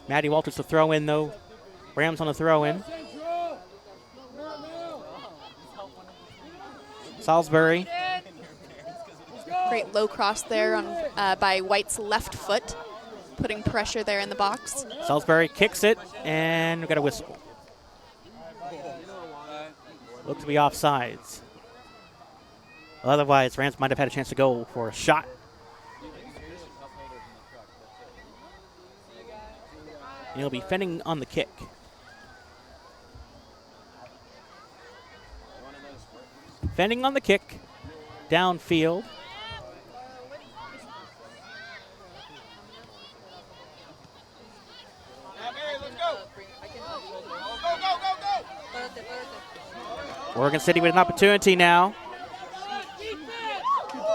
Maddie Walters to throw in, though. Rams on the throw in. Salisbury. Great low cross there on by White's left foot, putting pressure there in the box. Salisbury kicks it, and we've got a whistle. Look to be offsides. Otherwise, Rams might have had a chance to go for a shot. And he'll be fending on the kick. Fending on the kick. Downfield. Oregon City with an opportunity now.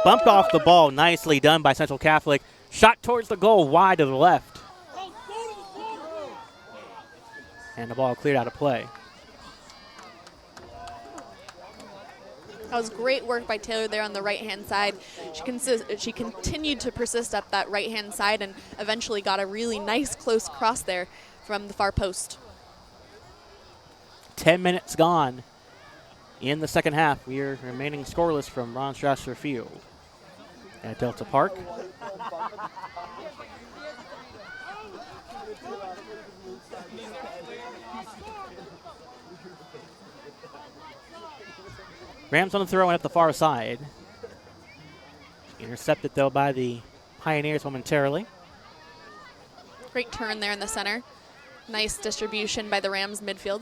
Bumped off the ball. Nicely done by Central Catholic. Shot towards the goal, wide to the left. And the ball cleared out of play. That was great work by Taylor there on the right-hand side. She continued to persist up that right-hand side and eventually got a really nice close cross there from the far post. 10 minutes gone in the second half. We are remaining scoreless from Ron Strasser Field at Delta Park. Rams on the throw in at the far side. Intercepted, though, by the Pioneers momentarily. Great turn there in the center. Nice distribution by the Rams midfield.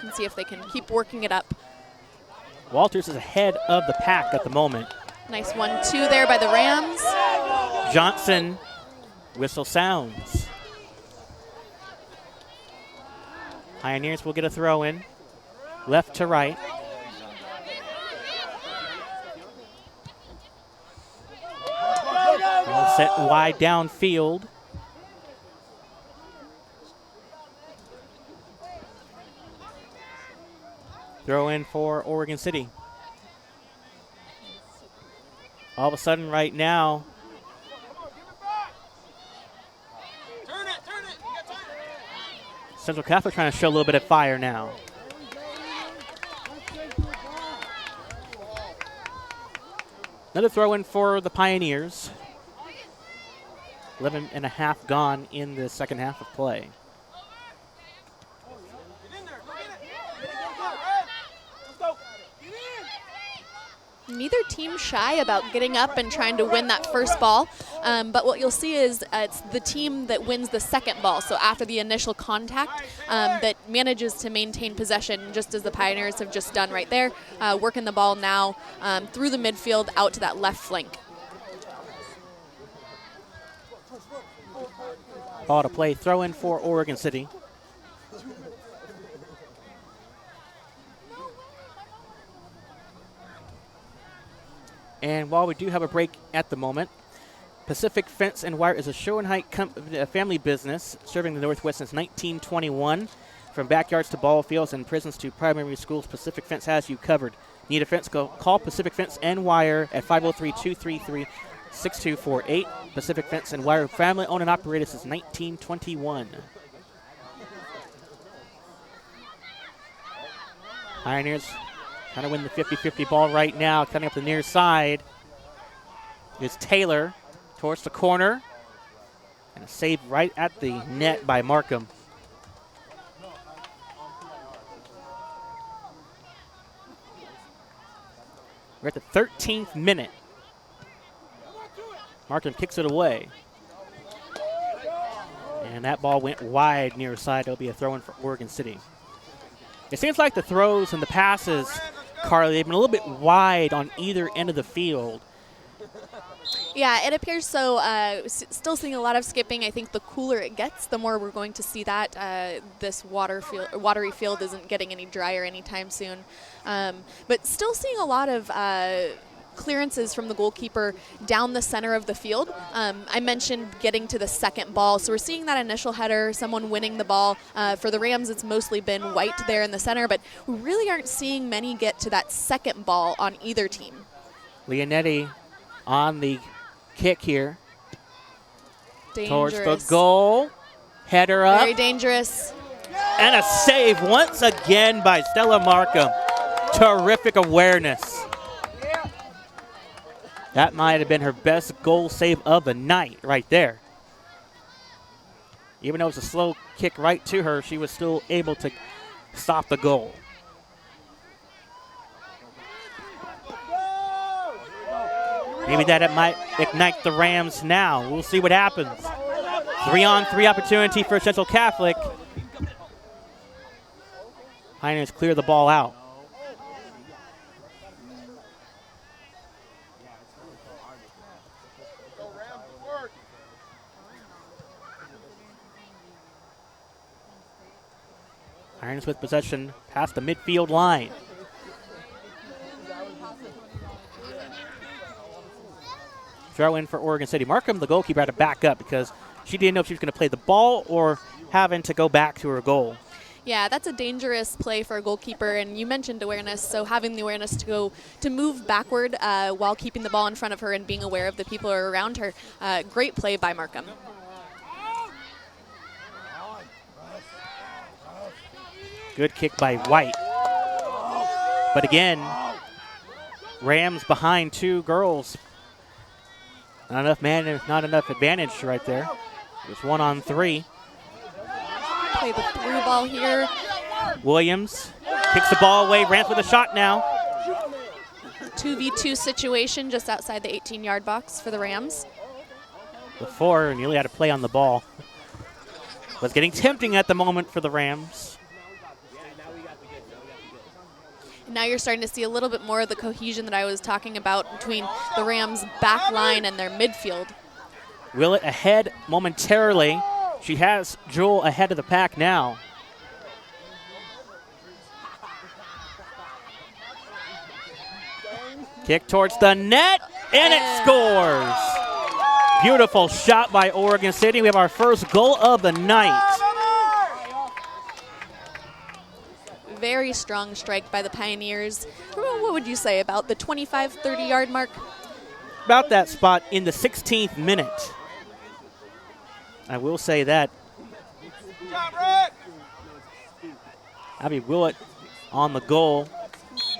And see if they can keep working it up. Walters is ahead of the pack at the moment. Nice 1-2 there by the Rams. Johnson, whistle sounds. Pioneers will get a throw in. Left to right. Sent wide downfield. Throw in for Oregon City. All of a sudden right now, Central Catholic trying to show a little bit of fire now. Another throw in for the Pioneers. 11 and a half gone in the second half of play. Neither team shy about getting up and trying to win that first ball, but what you'll see is it's the team that wins the second ball. So after the initial contact, that manages to maintain possession, just as the Pioneers have just done right there, working the ball now through the midfield out to that left flank. Ball to play, throw in for Oregon City. And while we do have a break at the moment, Pacific Fence and Wire is a Show-and-Height family business serving the Northwest since 1921. From backyards to ball fields and prisons to primary schools, Pacific Fence has you covered. Need a fence? Call Pacific Fence and Wire at 503-233-6248. Pacific Fence and Wire, family owned and operated since 1921. Pioneers trying to win the 50-50 ball right now. Cutting up the near side is Taylor towards the corner. And a save right at the net by Markham. We're at the 13th minute. Markham kicks it away. And that ball went wide near side. It'll be a throw-in for Oregon City. It seems like the throws and the passes, Carlee, they've been a little bit wide on either end of the field. Yeah, it appears so. Still seeing a lot of skipping. I think the cooler it gets, the more we're going to see that. This watery field isn't getting any drier anytime soon. But still seeing a lot of clearances from the goalkeeper down the center of the field. I mentioned getting to the second ball. So we're seeing that initial header, someone winning the ball. For the Rams, it's mostly been White there in the center, but we really aren't seeing many get to that second ball on either team. Leonetti on the kick here. Dangerous. Towards the goal. Header up. Very dangerous. And a save once again by Stella Markham. Terrific awareness. That might have been her best goal save of the night right there. Even though it was a slow kick right to her, she was still able to stop the goal. Maybe that might ignite the Rams now. We'll see what happens. 3-on-3 opportunity for Central Catholic. Pioneers clear the ball out. Irons with possession past the midfield line. Throw in for Oregon City. Markham, the goalkeeper, had to back up because she didn't know if she was going to play the ball or having to go back to her goal. Yeah, that's a dangerous play for a goalkeeper, and you mentioned awareness, so having the awareness to move backward while keeping the ball in front of her and being aware of the people who are around her. Great play by Markham. Good kick by White. But again, Rams behind two girls. Not enough advantage right there. It's 1-on-3. Play the through ball here. Williams kicks the ball away. Rams with a shot now. 2v2 situation just outside the 18-yard box for the Rams. Before, nearly had a play on the ball. Was getting tempting at the moment for the Rams. Now you're starting to see a little bit more of the cohesion that I was talking about between the Rams' back line and their midfield. Willett ahead momentarily. She has Jewel ahead of the pack now. Kick towards the net, and it scores. Beautiful shot by Oregon City. We have our first goal of the night. Very strong strike by the Pioneers. What would you say, about the 25, 30-yard mark? About that spot in the 16th minute. I will say that. Abby Willett on the goal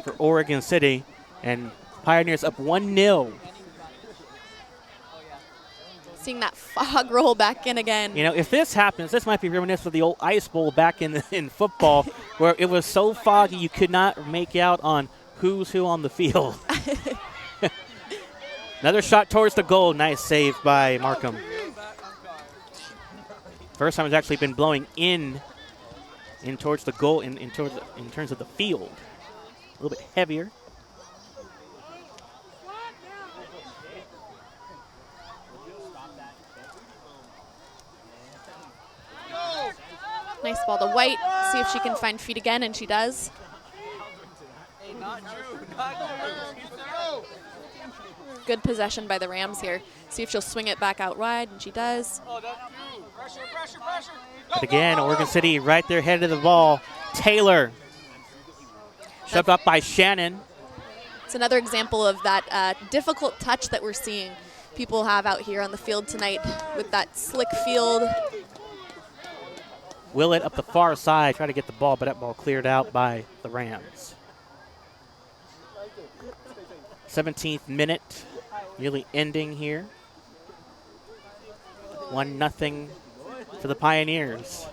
for Oregon City, and Pioneers up 1-0. Seeing that fog roll back in again. You know, if this happens, this might be reminiscent of the old Ice Bowl back in football, where it was so foggy you could not make out on who's who on the field. Another shot towards the goal. Nice save by Markham. First time it's actually been blowing in towards the goal, in terms of the field. A little bit heavier. Nice ball to White. See if she can find feet again, and she does. Good possession by the Rams here. See if she'll swing it back out wide, and she does. But again, Oregon City right there head of the ball. Taylor shoved up by Shannon. It's another example of that difficult touch that we're seeing people have out here on the field tonight with that slick field. Willett up the far side, try to get the ball, but that ball cleared out by the Rams. 17th minute, nearly ending here. 1-0 for the Pioneers.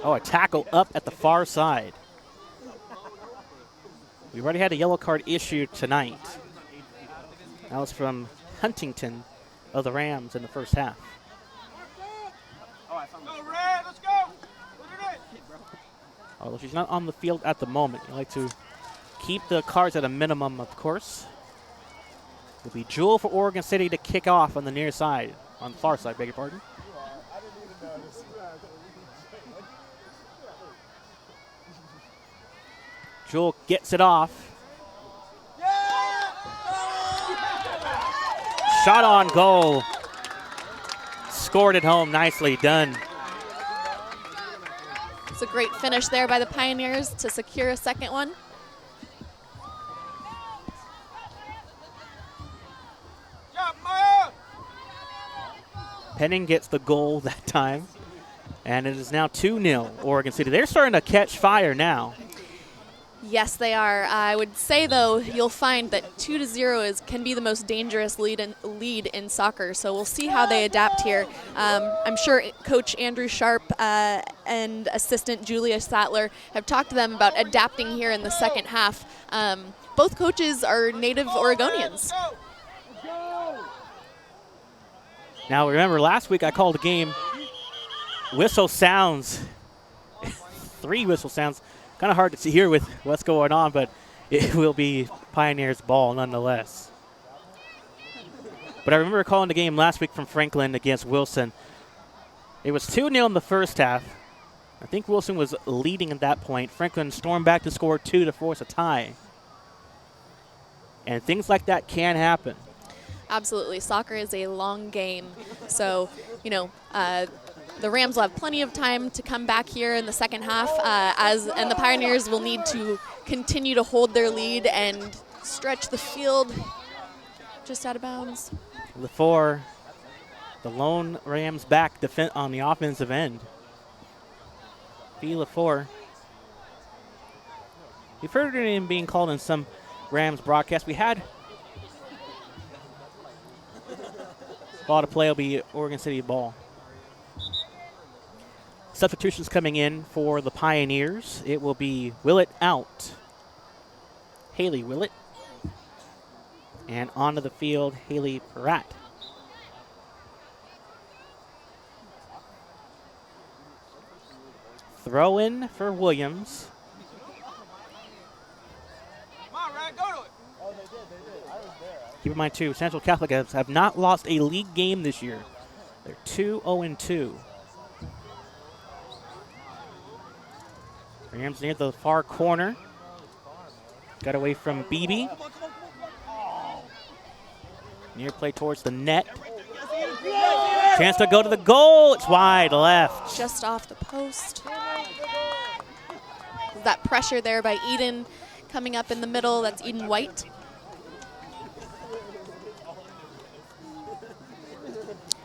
Oh, a tackle up at the far side. We already had a yellow card issued tonight. That was from Huntington of the Rams in the first half. Although she's not on the field at the moment. You like to keep the cards at a minimum, of course. It'll be Jewel for Oregon City to kick off on the near side, on the far side, beg your pardon. Jewel gets it off. Shot on goal. Scored it home. Nicely done. It's a great finish there by the Pioneers to secure a second one. Penning gets the goal that time. And it is now 2-0 Oregon City. They're starting to catch fire now. Yes, they are. I would say, though, you'll find that 2-0 can be the most dangerous lead in soccer. So we'll see how they adapt here. I'm sure Coach Andrew Sharp and assistant Julia Sattler have talked to them about adapting here in the second half. Both coaches are native Oregonians. Now, remember, last week I called a game. Whistle sounds. 3 whistle sounds. Kind of hard to hear with what's going on, but it will be Pioneers' ball nonetheless. But I remember calling the game last week from Franklin against Wilson. It was 2-0 in the first half. I think Wilson was leading at that point. Franklin stormed back to score 2 to force a tie. And things like that can happen. Absolutely. Soccer is a long game. So, the Rams will have plenty of time to come back here in the second half, and the Pioneers will need to continue to hold their lead and stretch the field just out of bounds. The lone Rams back on the offensive end. LaFour. We've heard her name being called in some Rams broadcasts. We had ball to play will be Oregon City ball. Substitutions coming in for the Pioneers. It will be Willett out. Haley Willett. And onto the field, Haley Peratt. Throw in for Williams. Come on, Ryan, go to it. Oh, they did. I was there. Keep in mind, too, Central Catholic have not lost a league game this year. They're 2-0-2. Rams near the far corner. Got away from Beebe. Near play towards the net. Chance to go to the goal. It's wide left. Just off the post. That pressure there by Eden coming up in the middle. That's Eden White.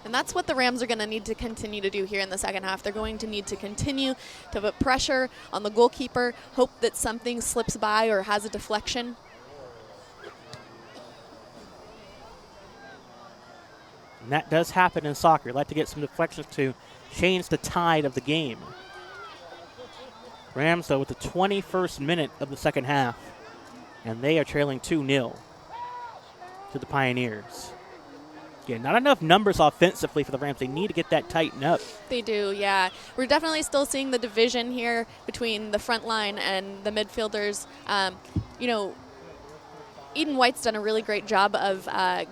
And that's what the Rams are going to need to continue to do here in the second half. They're going to need to continue to put pressure on the goalkeeper, hope that something slips by or has a deflection. And that does happen in soccer. You'd like to get some deflections to change the tide of the game. Rams, though, with the 21st minute of the second half, and they are trailing 2-0 to the Pioneers. Again, not enough numbers offensively for the Rams. They need to get that tightened up. They do, yeah. We're definitely still seeing the division here between the front line and the midfielders. Eden White's done a really great job of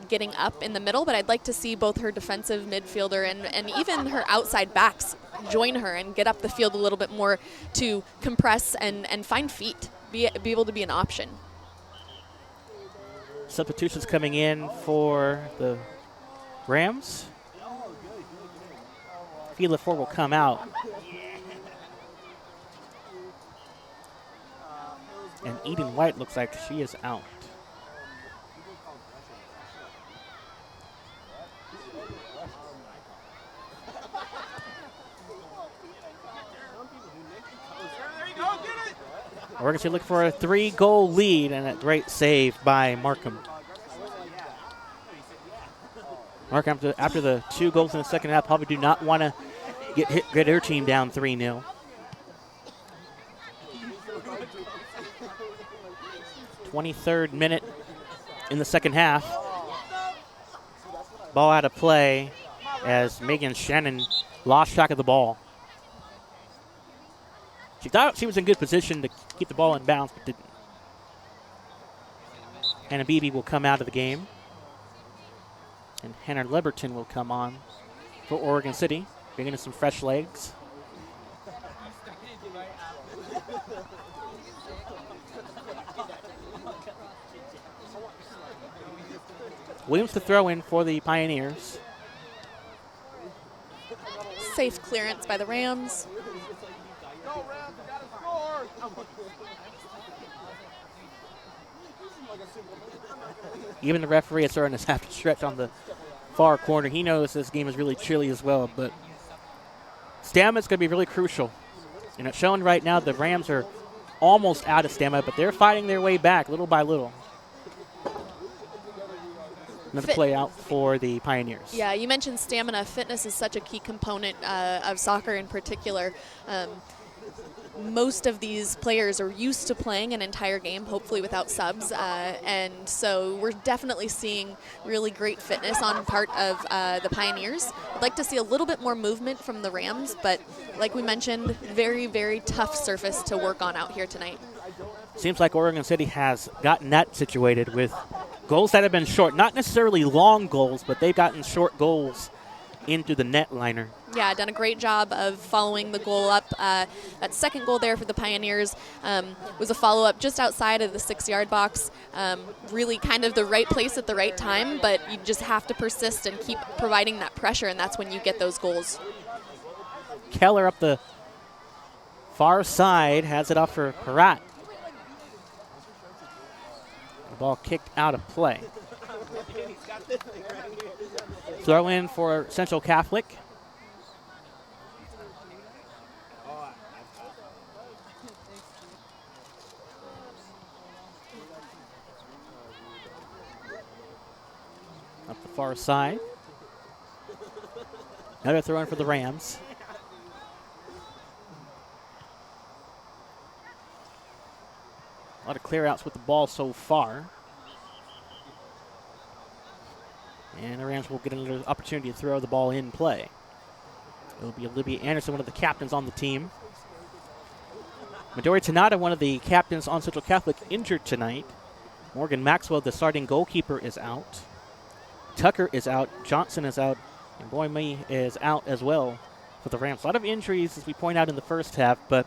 getting up in the middle, but I'd like to see both her defensive midfielder and even her outside backs join her and get up the field a little bit more to compress and find feet, be able to be an option. Substitutions coming in for the Rams. Fila 4 will come out. And Eden White looks like she is out. We're going to look for a 3-goal lead and a great save by Markham. Markham, after the 2 goals in the second half, probably do not want to get her team down 3-0. "23rd minute in the second half. Ball out of play as Megan Shannon lost track of the ball. She thought she was in good position to keep the ball in bounds, but didn't. Hannah Beebe will come out of the game. And Hannah Liberton will come on for Oregon City, bringing in some fresh legs. Williams to throw in for the Pioneers. Safe clearance by the Rams. Even the referee is starting to have to stretch on the far corner. He knows this game is really chilly as well, but stamina is going to be really crucial. And it's showing right now the Rams are almost out of stamina, but they're fighting their way back little by little. Another play out for the Pioneers. Yeah, you mentioned stamina. Fitness is such a key component of soccer in particular. Most of these players are used to playing an entire game, hopefully without subs, and so we're definitely seeing really great fitness on part of the Pioneers. I'd like to see a little bit more movement from the Rams, but like we mentioned, very, very tough surface to work on out here tonight. Seems like Oregon City has gotten that situated with goals that have been short. Not necessarily long goals, but they've gotten short goals into the net liner. Yeah, done a great job of following the goal up. That second goal there for the Pioneers was a follow-up just outside of the 6-yard box. Really kind of the right place at the right time, but you just have to persist and keep providing that pressure, and that's when you get those goals. Keller up the far side, has it off for Peratt. The ball kicked out of play. Throw in for Central Catholic. Up the far side. Another throw in for the Rams. A lot of clear outs with the ball so far. And the Rams will get another opportunity to throw the ball in play. It will be Olivia Anderson, one of the captains on the team. Midori Tanada, one of the captains on Central Catholic, injured tonight. Morgan Maxwell, the starting goalkeeper, is out. Tucker is out. Johnson is out. And Boymee is out as well for the Rams. A lot of injuries, as we point out in the first half, but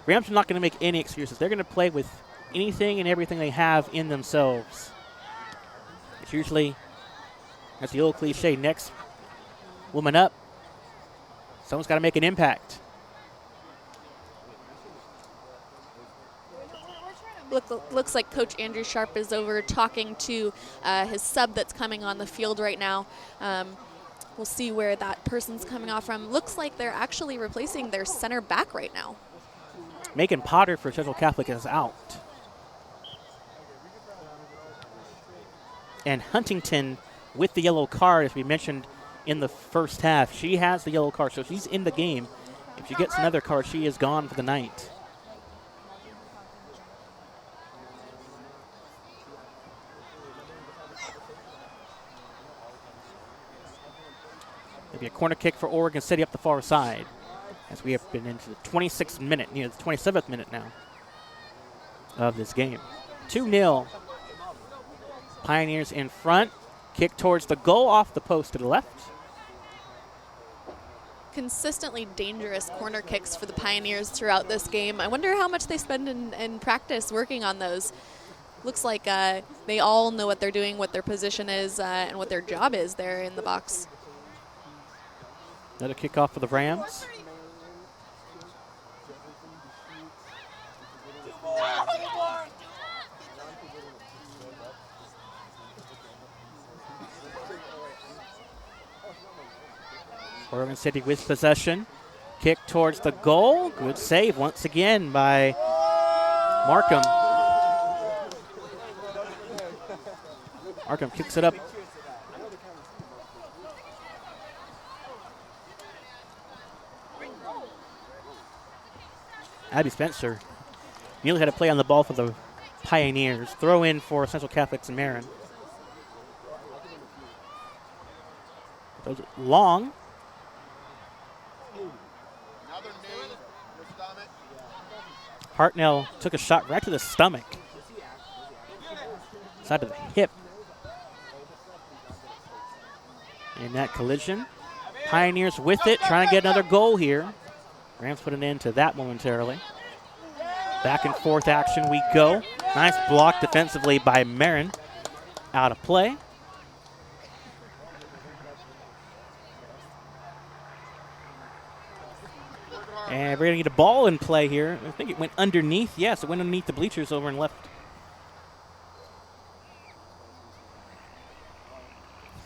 Rams are not going to make any excuses. They're going to play with anything and everything they have in themselves. It's usually, that's the old cliche, next woman up, someone's got to make an impact. Looks like Coach Andrew Sharp is over talking to his sub that's coming on the field right now. We'll see where that person's coming off from. Looks like they're actually replacing their center back right now. Megan Potter for Central Catholic is out. And Huntington with the yellow card, as we mentioned in the first half. She has the yellow card, so she's in the game. If she gets another card, she is gone for the night. Maybe a corner kick for Oregon City up the far side, as we have been into the 26th minute, near the 27th minute now of this game. 2-0. Pioneers in front. Kick towards the goal, off the post to the left. Consistently dangerous corner kicks for the Pioneers throughout this game. I wonder how much they spend in practice working on those. Looks like they all know what they're doing, what their position is, and what their job is there in the box. Another kickoff for the Rams. Oregon City with possession. Kick towards the goal. Good save once again by Markham. Markham kicks it up. Abby Spencer nearly had a play on the ball for the Pioneers. Throw in for Central Catholics and Marin. Those are long. Hartnell took a shot right to the stomach. Side of the hip. In that collision. Pioneers with it, trying to get another goal here. Rams put an end to that momentarily. Back and forth action we go. Nice block defensively by Marin. Out of play. And we're going to get a ball in play here. I think it went underneath. Yes, it went underneath the bleachers over and left.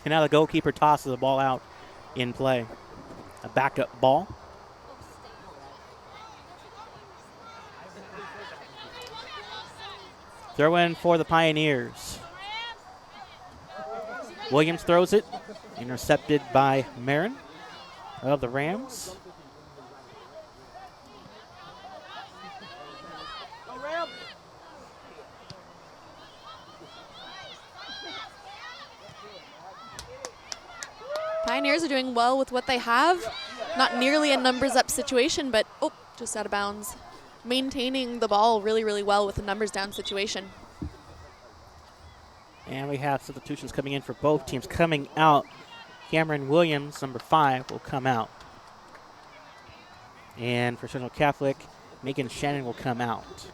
And now the goalkeeper tosses the ball out in play. A backup ball. Throw in for the Pioneers. Williams throws it. Intercepted by Marin of the Rams. Pioneers are doing well with what they have. Not nearly a numbers up situation, but just out of bounds. Maintaining the ball really, really well with the numbers down situation. And we have substitutions coming in for both teams. Coming out, Cameron Williams, number 5, will come out. And for Central Catholic, Megan Shannon will come out.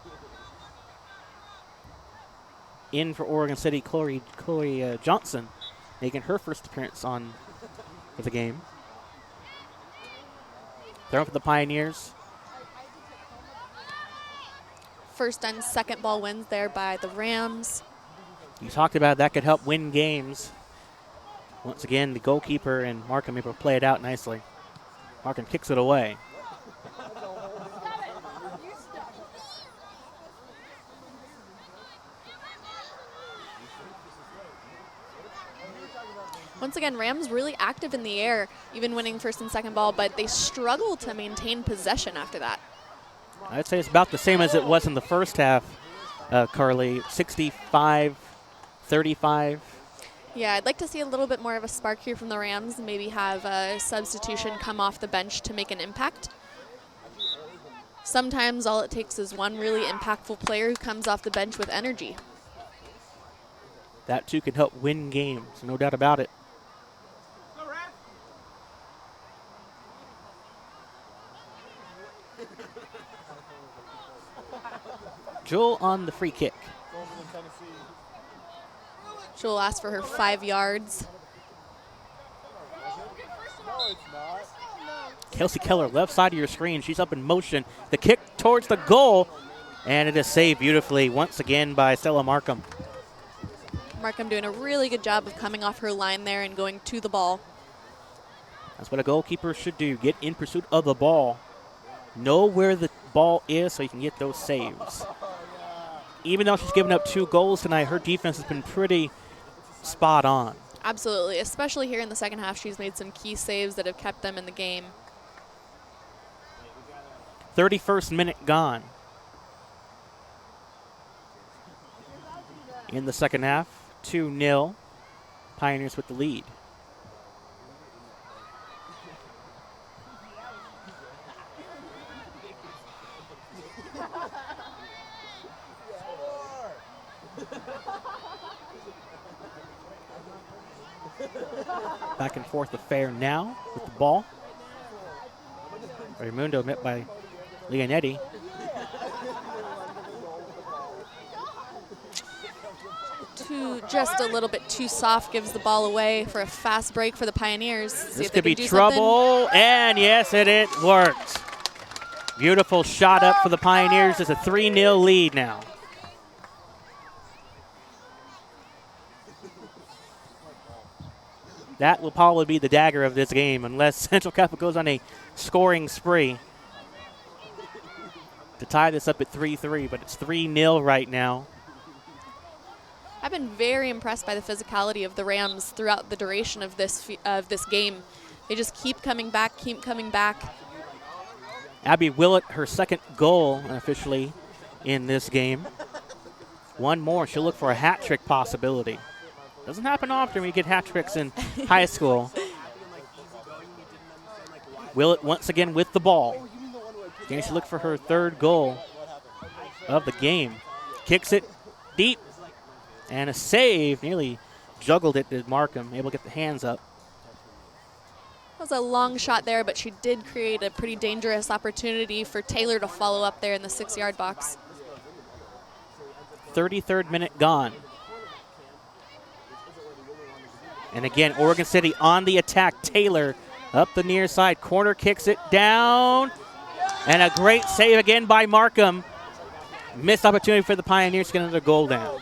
In for Oregon City, Chloe Johnson, making her first appearance on for the game. Throw for the Pioneers. First and second ball wins there by the Rams. You talked about that could help win games. Once again, the goalkeeper and Markham able to play it out nicely. Markham kicks it away. Once again, Rams really active in the air, even winning first and second ball, but they struggle to maintain possession after that. I'd say it's about the same as it was in the first half, Carlee. 65-35. Yeah, I'd like to see a little bit more of a spark here from the Rams, maybe have a substitution come off the bench to make an impact. Sometimes all it takes is one really impactful player who comes off the bench with energy. That, too, can help win games, no doubt about it. Jewel on the free kick. She'll ask for her 5 yards. Kelsey Keller, left side of your screen. She's up in motion. The kick towards the goal, and it is saved beautifully once again by Stella Markham. Markham doing a really good job of coming off her line there and going to the ball. That's what a goalkeeper should do, get in pursuit of the ball. Know where the ball is so you can get those saves. Even though she's given up 2 goals tonight, her defense has been pretty spot on. Absolutely, especially here in the second half. She's made some key saves that have kept them in the game. 31st minute gone. In the second half, 2-0. Pioneers with the lead. Back and forth affair now with the ball. Raimundo met by Leonetti. Just a little bit too soft, gives the ball away for a fast break for the Pioneers. This could be trouble, and yes, it worked. Beautiful shot up for the Pioneers. It's a 3-0 lead now. That will probably be the dagger of this game unless Central Catholic goes on a scoring spree to tie this up at 3-3, but it's 3-0 right now. I've been very impressed by the physicality of the Rams throughout the duration of this game. They just keep coming back, Abby Willett, her second goal officially in this game. One more, she'll look for a hat trick possibility. Doesn't happen often when you get hat tricks in high school. Willett once again with the ball. Again, she'll look for her 3rd goal of the game. Kicks it deep. And a save, nearly juggled it to Markham, able to get the hands up. That was a long shot there, but she did create a pretty dangerous opportunity for Taylor to follow up there in the 6-yard box. 33rd minute gone. And again, Oregon City on the attack. Taylor up the near side, corner kicks it down. And a great save again by Markham. Missed opportunity for the Pioneers to get another goal down.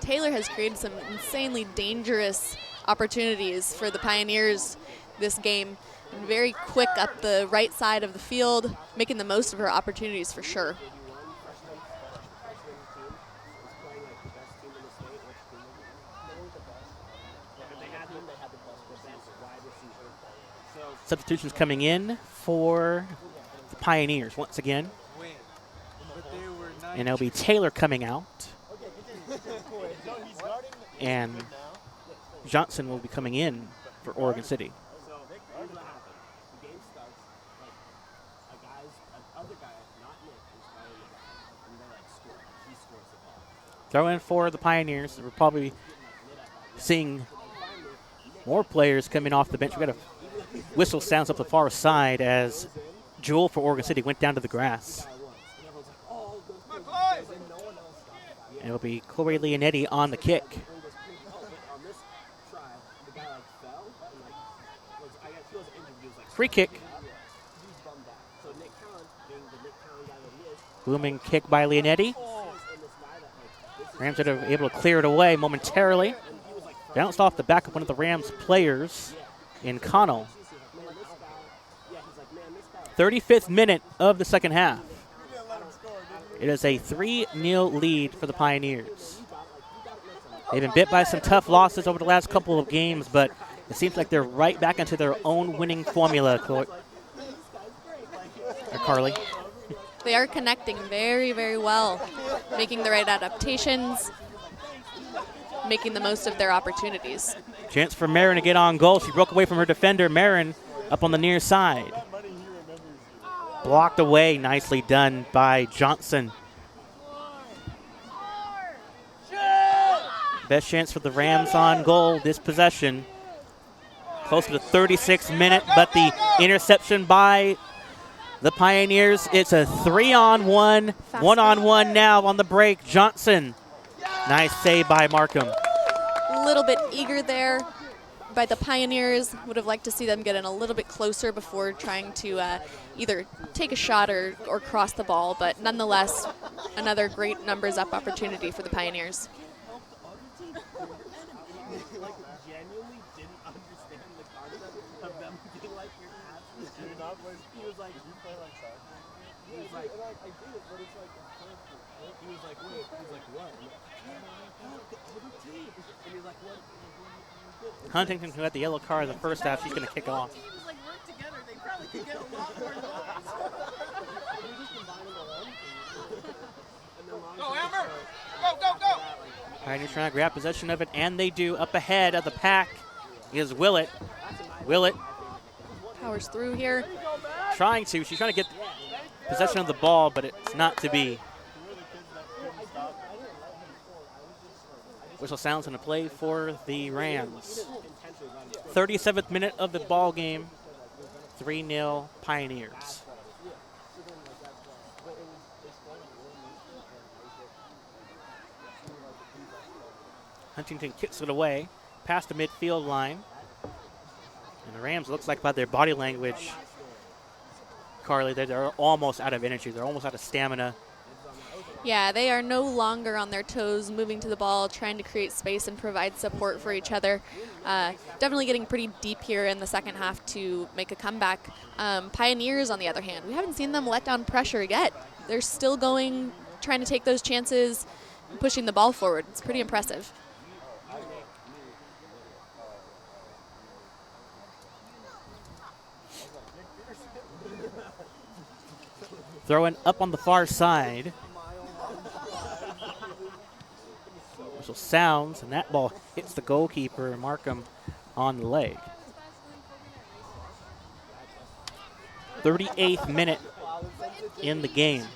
Taylor has created some insanely dangerous opportunities for the Pioneers this game. And very quick up the right side of the field, making the most of her opportunities for sure. Substitutions coming in for the Pioneers once again. And it'll be Taylor coming out. And Johnson will be coming in for Oregon City. Throw in for the Pioneers. We're probably seeing more players coming off the bench. We got a whistle sounds up the far side as Jewel for Oregon City went down to the grass. And it'll be Chloe Leonetti on the kick. Free kick. Booming kick by Leonetti. Rams are able to clear it away momentarily. Bounced off the back of one of the Rams players in Connell. 35th minute of the second half. It is a 3-0 lead for the Pioneers. They've been bit by some tough losses over the last couple of games, but it seems like they're right back into their own winning formula, Carlee. They are connecting very, very well, making the right adaptations, making the most of their opportunities. Chance for Marin to get on goal. She broke away from her defender. Marin up on the near side. Blocked away. Nicely done by Johnson. Best chance for the Rams on goal this possession. Close to the 36th minute, but the interception by the Pioneers. It's a 3-on-1, Fast 1-on-1 now on the break. Johnson, nice save by Markham. A little bit eager there by the Pioneers. Would have liked to see them get in a little bit closer before trying to either take a shot or cross the ball, but nonetheless, another great numbers up opportunity for the Pioneers. Like, genuinely didn't understand the concept of them being like your ass. You're not playing. He was like, you play like soccer? He was like, I did it, but it's like a character. He was like, wait. He's like, what? I'm like, the other team. And he's like, what? Huntington, who had the yellow card in the first half, she's going to kick off. Teams like work together, they probably could get a lot more goals. Go, Amber! Go! Pioneers trying to grab possession of it, and they do. Up ahead of the pack is Willett. Willett Powers through here. she's trying to get possession of the ball, but it's not to be. Whistle sounds in a play for the Rams. 37th minute of the ball game. 3-0 Pioneers. Huntington kicks it away past the midfield line. And the Rams, looks like by their body language, Carlee, they're almost out of energy. They're almost out of stamina. Yeah, they are no longer on their toes, moving to the ball, trying to create space and provide support for each other. Definitely getting pretty deep here in the second half to make a comeback. Pioneers, on the other hand, we haven't seen them let down pressure yet. They're still going, trying to take those chances, pushing the ball forward. It's pretty impressive. Throwing up on the far side. Whistle sounds, and that ball hits the goalkeeper, Markham, on the leg. 38th minute in the game.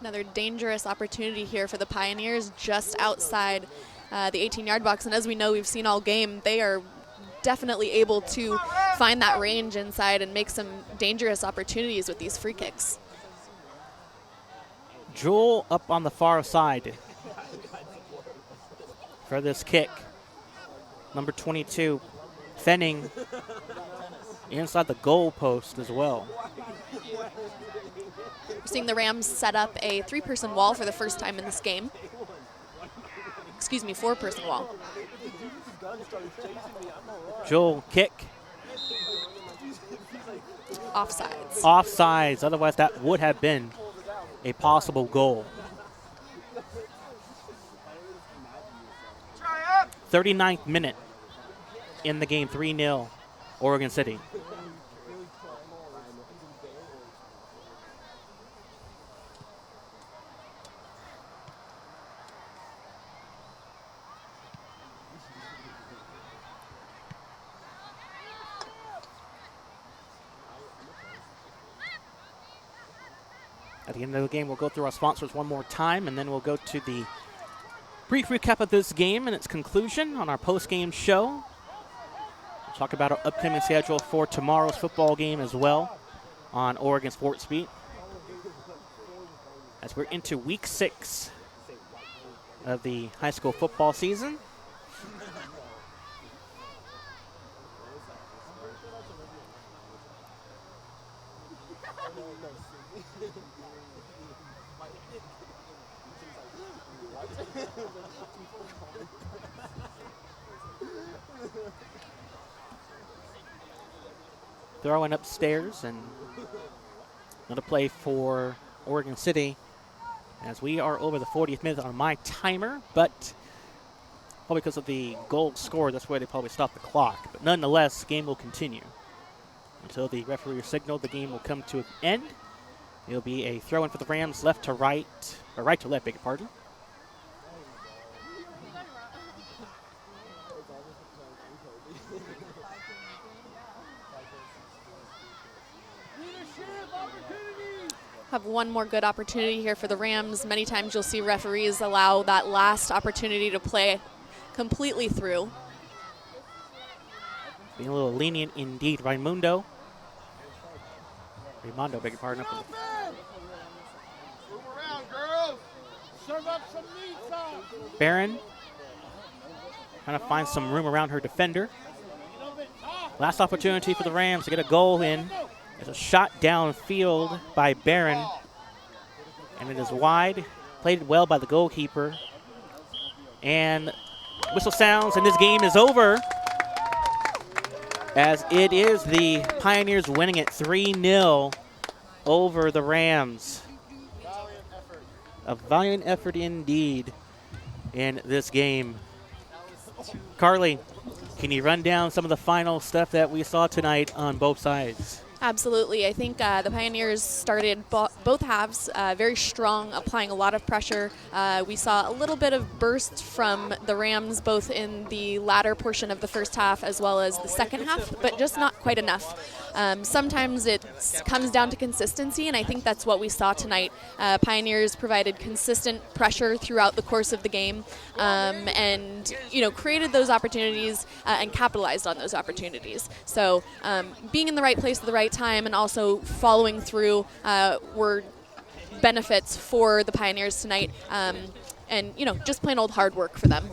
Another dangerous opportunity here for the Pioneers just outside the 18-yard box. And as we know, we've seen all game, they are definitely able to find that range inside and make some dangerous opportunities with these free kicks. Jewel up on the far side for this kick. Number 22, Fenning inside the goal post as well. We're seeing the Rams set up a 3-person wall for the first time in this game. Excuse me, 4-person wall. Jewel kick. Offsides. Offsides, otherwise that would have been a possible goal. 39th minute in the game, 3-0 Oregon City. At the end of the game, we'll go through our sponsors one more time, and then we'll go to the brief recap of this game and its conclusion on our post-game show. We'll talk about our upcoming schedule for tomorrow's football game as well on Oregon Sports Beat. As we're into week 6 of the high school football season. Throwing upstairs, and another play for Oregon City as we are over the 40th minute on my timer, but probably because of the goal score, that's where they probably stopped the clock. But nonetheless, the game will continue until the referee signal. The game will come to an end. It'll be a throw-in for the Rams, left to right, or right to left, beg your pardon. Have one more good opportunity here for the Rams. Many times you'll see referees allow that last opportunity to play completely through. Being a little lenient indeed. Raimundo Raimondo, beg your pardon. Move around, girls. Serve up some meat sauce. Barron trying to find some room around her defender. Last opportunity for the Rams to get a goal in. There's a shot downfield by Barron, and it is wide. Played well by the goalkeeper. And whistle sounds, and this game is over, as it is the Pioneers winning it 3-0 over the Rams. A valiant effort indeed in this game. Carlee, can you run down some of the final stuff that we saw tonight on both sides? Absolutely. I think the Pioneers started both halves very strong, applying a lot of pressure. We saw a little bit of burst from the Rams, both in the latter portion of the first half as well as the second half, but just not quite enough. Sometimes it comes down to consistency, and I think that's what we saw tonight. Pioneers provided consistent pressure throughout the course of the game, and created those opportunities and capitalized on those opportunities. So being in the right place at the right time and also following through were benefits for the Pioneers tonight, and just plain old hard work for them.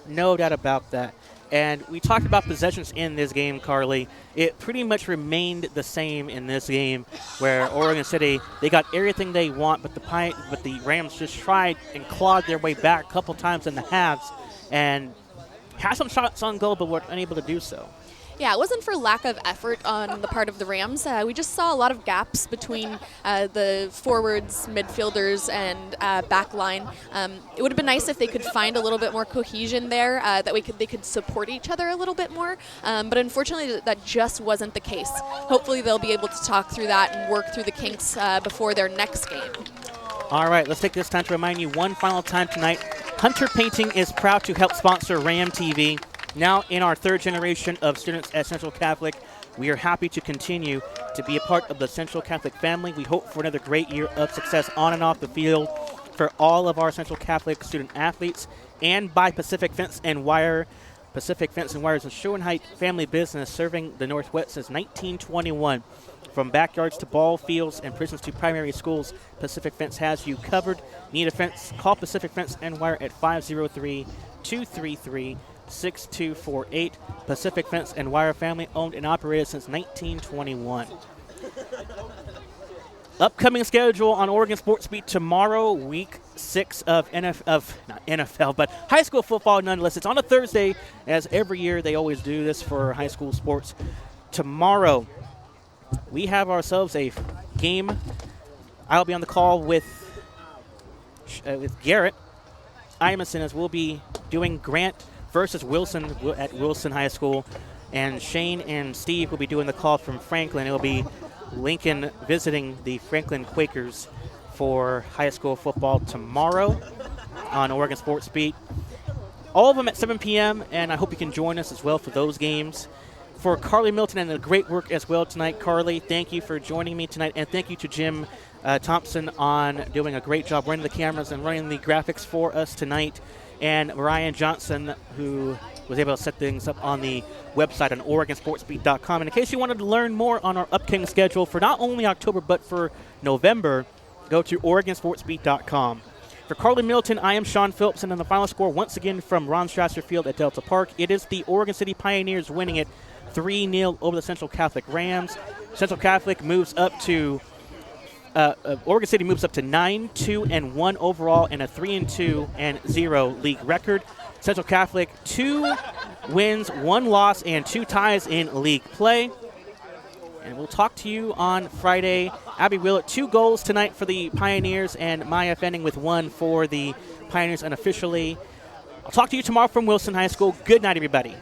No doubt about that. And we talked about possessions in this game, Carlee. It pretty much remained the same in this game, where Oregon City, they got everything they want, but the Rams just tried and clawed their way back a couple times in the halves and had some shots on goal, but were unable to do so. Yeah, it wasn't for lack of effort on the part of the Rams. We just saw a lot of gaps between the forwards, midfielders, and back line. It would have been nice if they could find a little bit more cohesion there, that they could support each other a little bit more. But unfortunately, that just wasn't the case. Hopefully, they'll be able to talk through that and work through the kinks before their next game. All right, let's take this time to remind you one final time tonight. Hunter Painting is proud to help sponsor Ram TV. Now in our third generation of students at Central Catholic, we are happy to continue to be a part of the Central Catholic family. We hope for another great year of success on and off the field for all of our Central Catholic student athletes, and by Pacific Fence and Wire. Pacific Fence and Wire is a Schoenheit family business serving the Northwest since 1921. From backyards to ball fields and prisons to primary schools, Pacific Fence has you covered. Need a fence? Call Pacific Fence and Wire at 503-233-6248. Pacific Fence and Wire, family owned and operated since 1921. Upcoming schedule on Oregon Sports Beat tomorrow, week 6 of high school football nonetheless. It's on a Thursday, as every year they always do this for high school sports. Tomorrow, we have ourselves a game. I'll be on the call with Garrett Imeson, as we'll be doing Grant versus Wilson at Wilson High School, and Shane and Steve will be doing the call from Franklin. It will be Lincoln visiting the Franklin Quakers for high school football tomorrow on Oregon Sports Beat. All of them at 7 p.m., and I hope you can join us as well for those games. For Carlee Middleton, and the great work as well tonight, Carlee, thank you for joining me tonight, and thank you to Jim Thompson on doing a great job running the cameras and running the graphics for us tonight, and Ryan Johnson, who was able to set things up on the website on OregonSportsBeat.com. And in case you wanted to learn more on our upcoming schedule for not only October but for November, go to OregonSportsBeat.com. For Carlee Middleton, I am Sean Philipsen, and the final score once again from Ron Strasser Field at Delta Park. It is the Oregon City Pioneers winning it 3-0 over the Central Catholic Rams. Central Catholic moves up to Oregon City moves up to 9-2-1 overall and a 3-2-0 league record. Central Catholic 2 wins, 1 loss, and 2 ties in league play. And we'll talk to you on Friday. Abby Willett, 2 goals tonight for the Pioneers, and Maya Fenning with 1 for the Pioneers unofficially. I'll talk to you tomorrow from Wilson High School. Good night, everybody.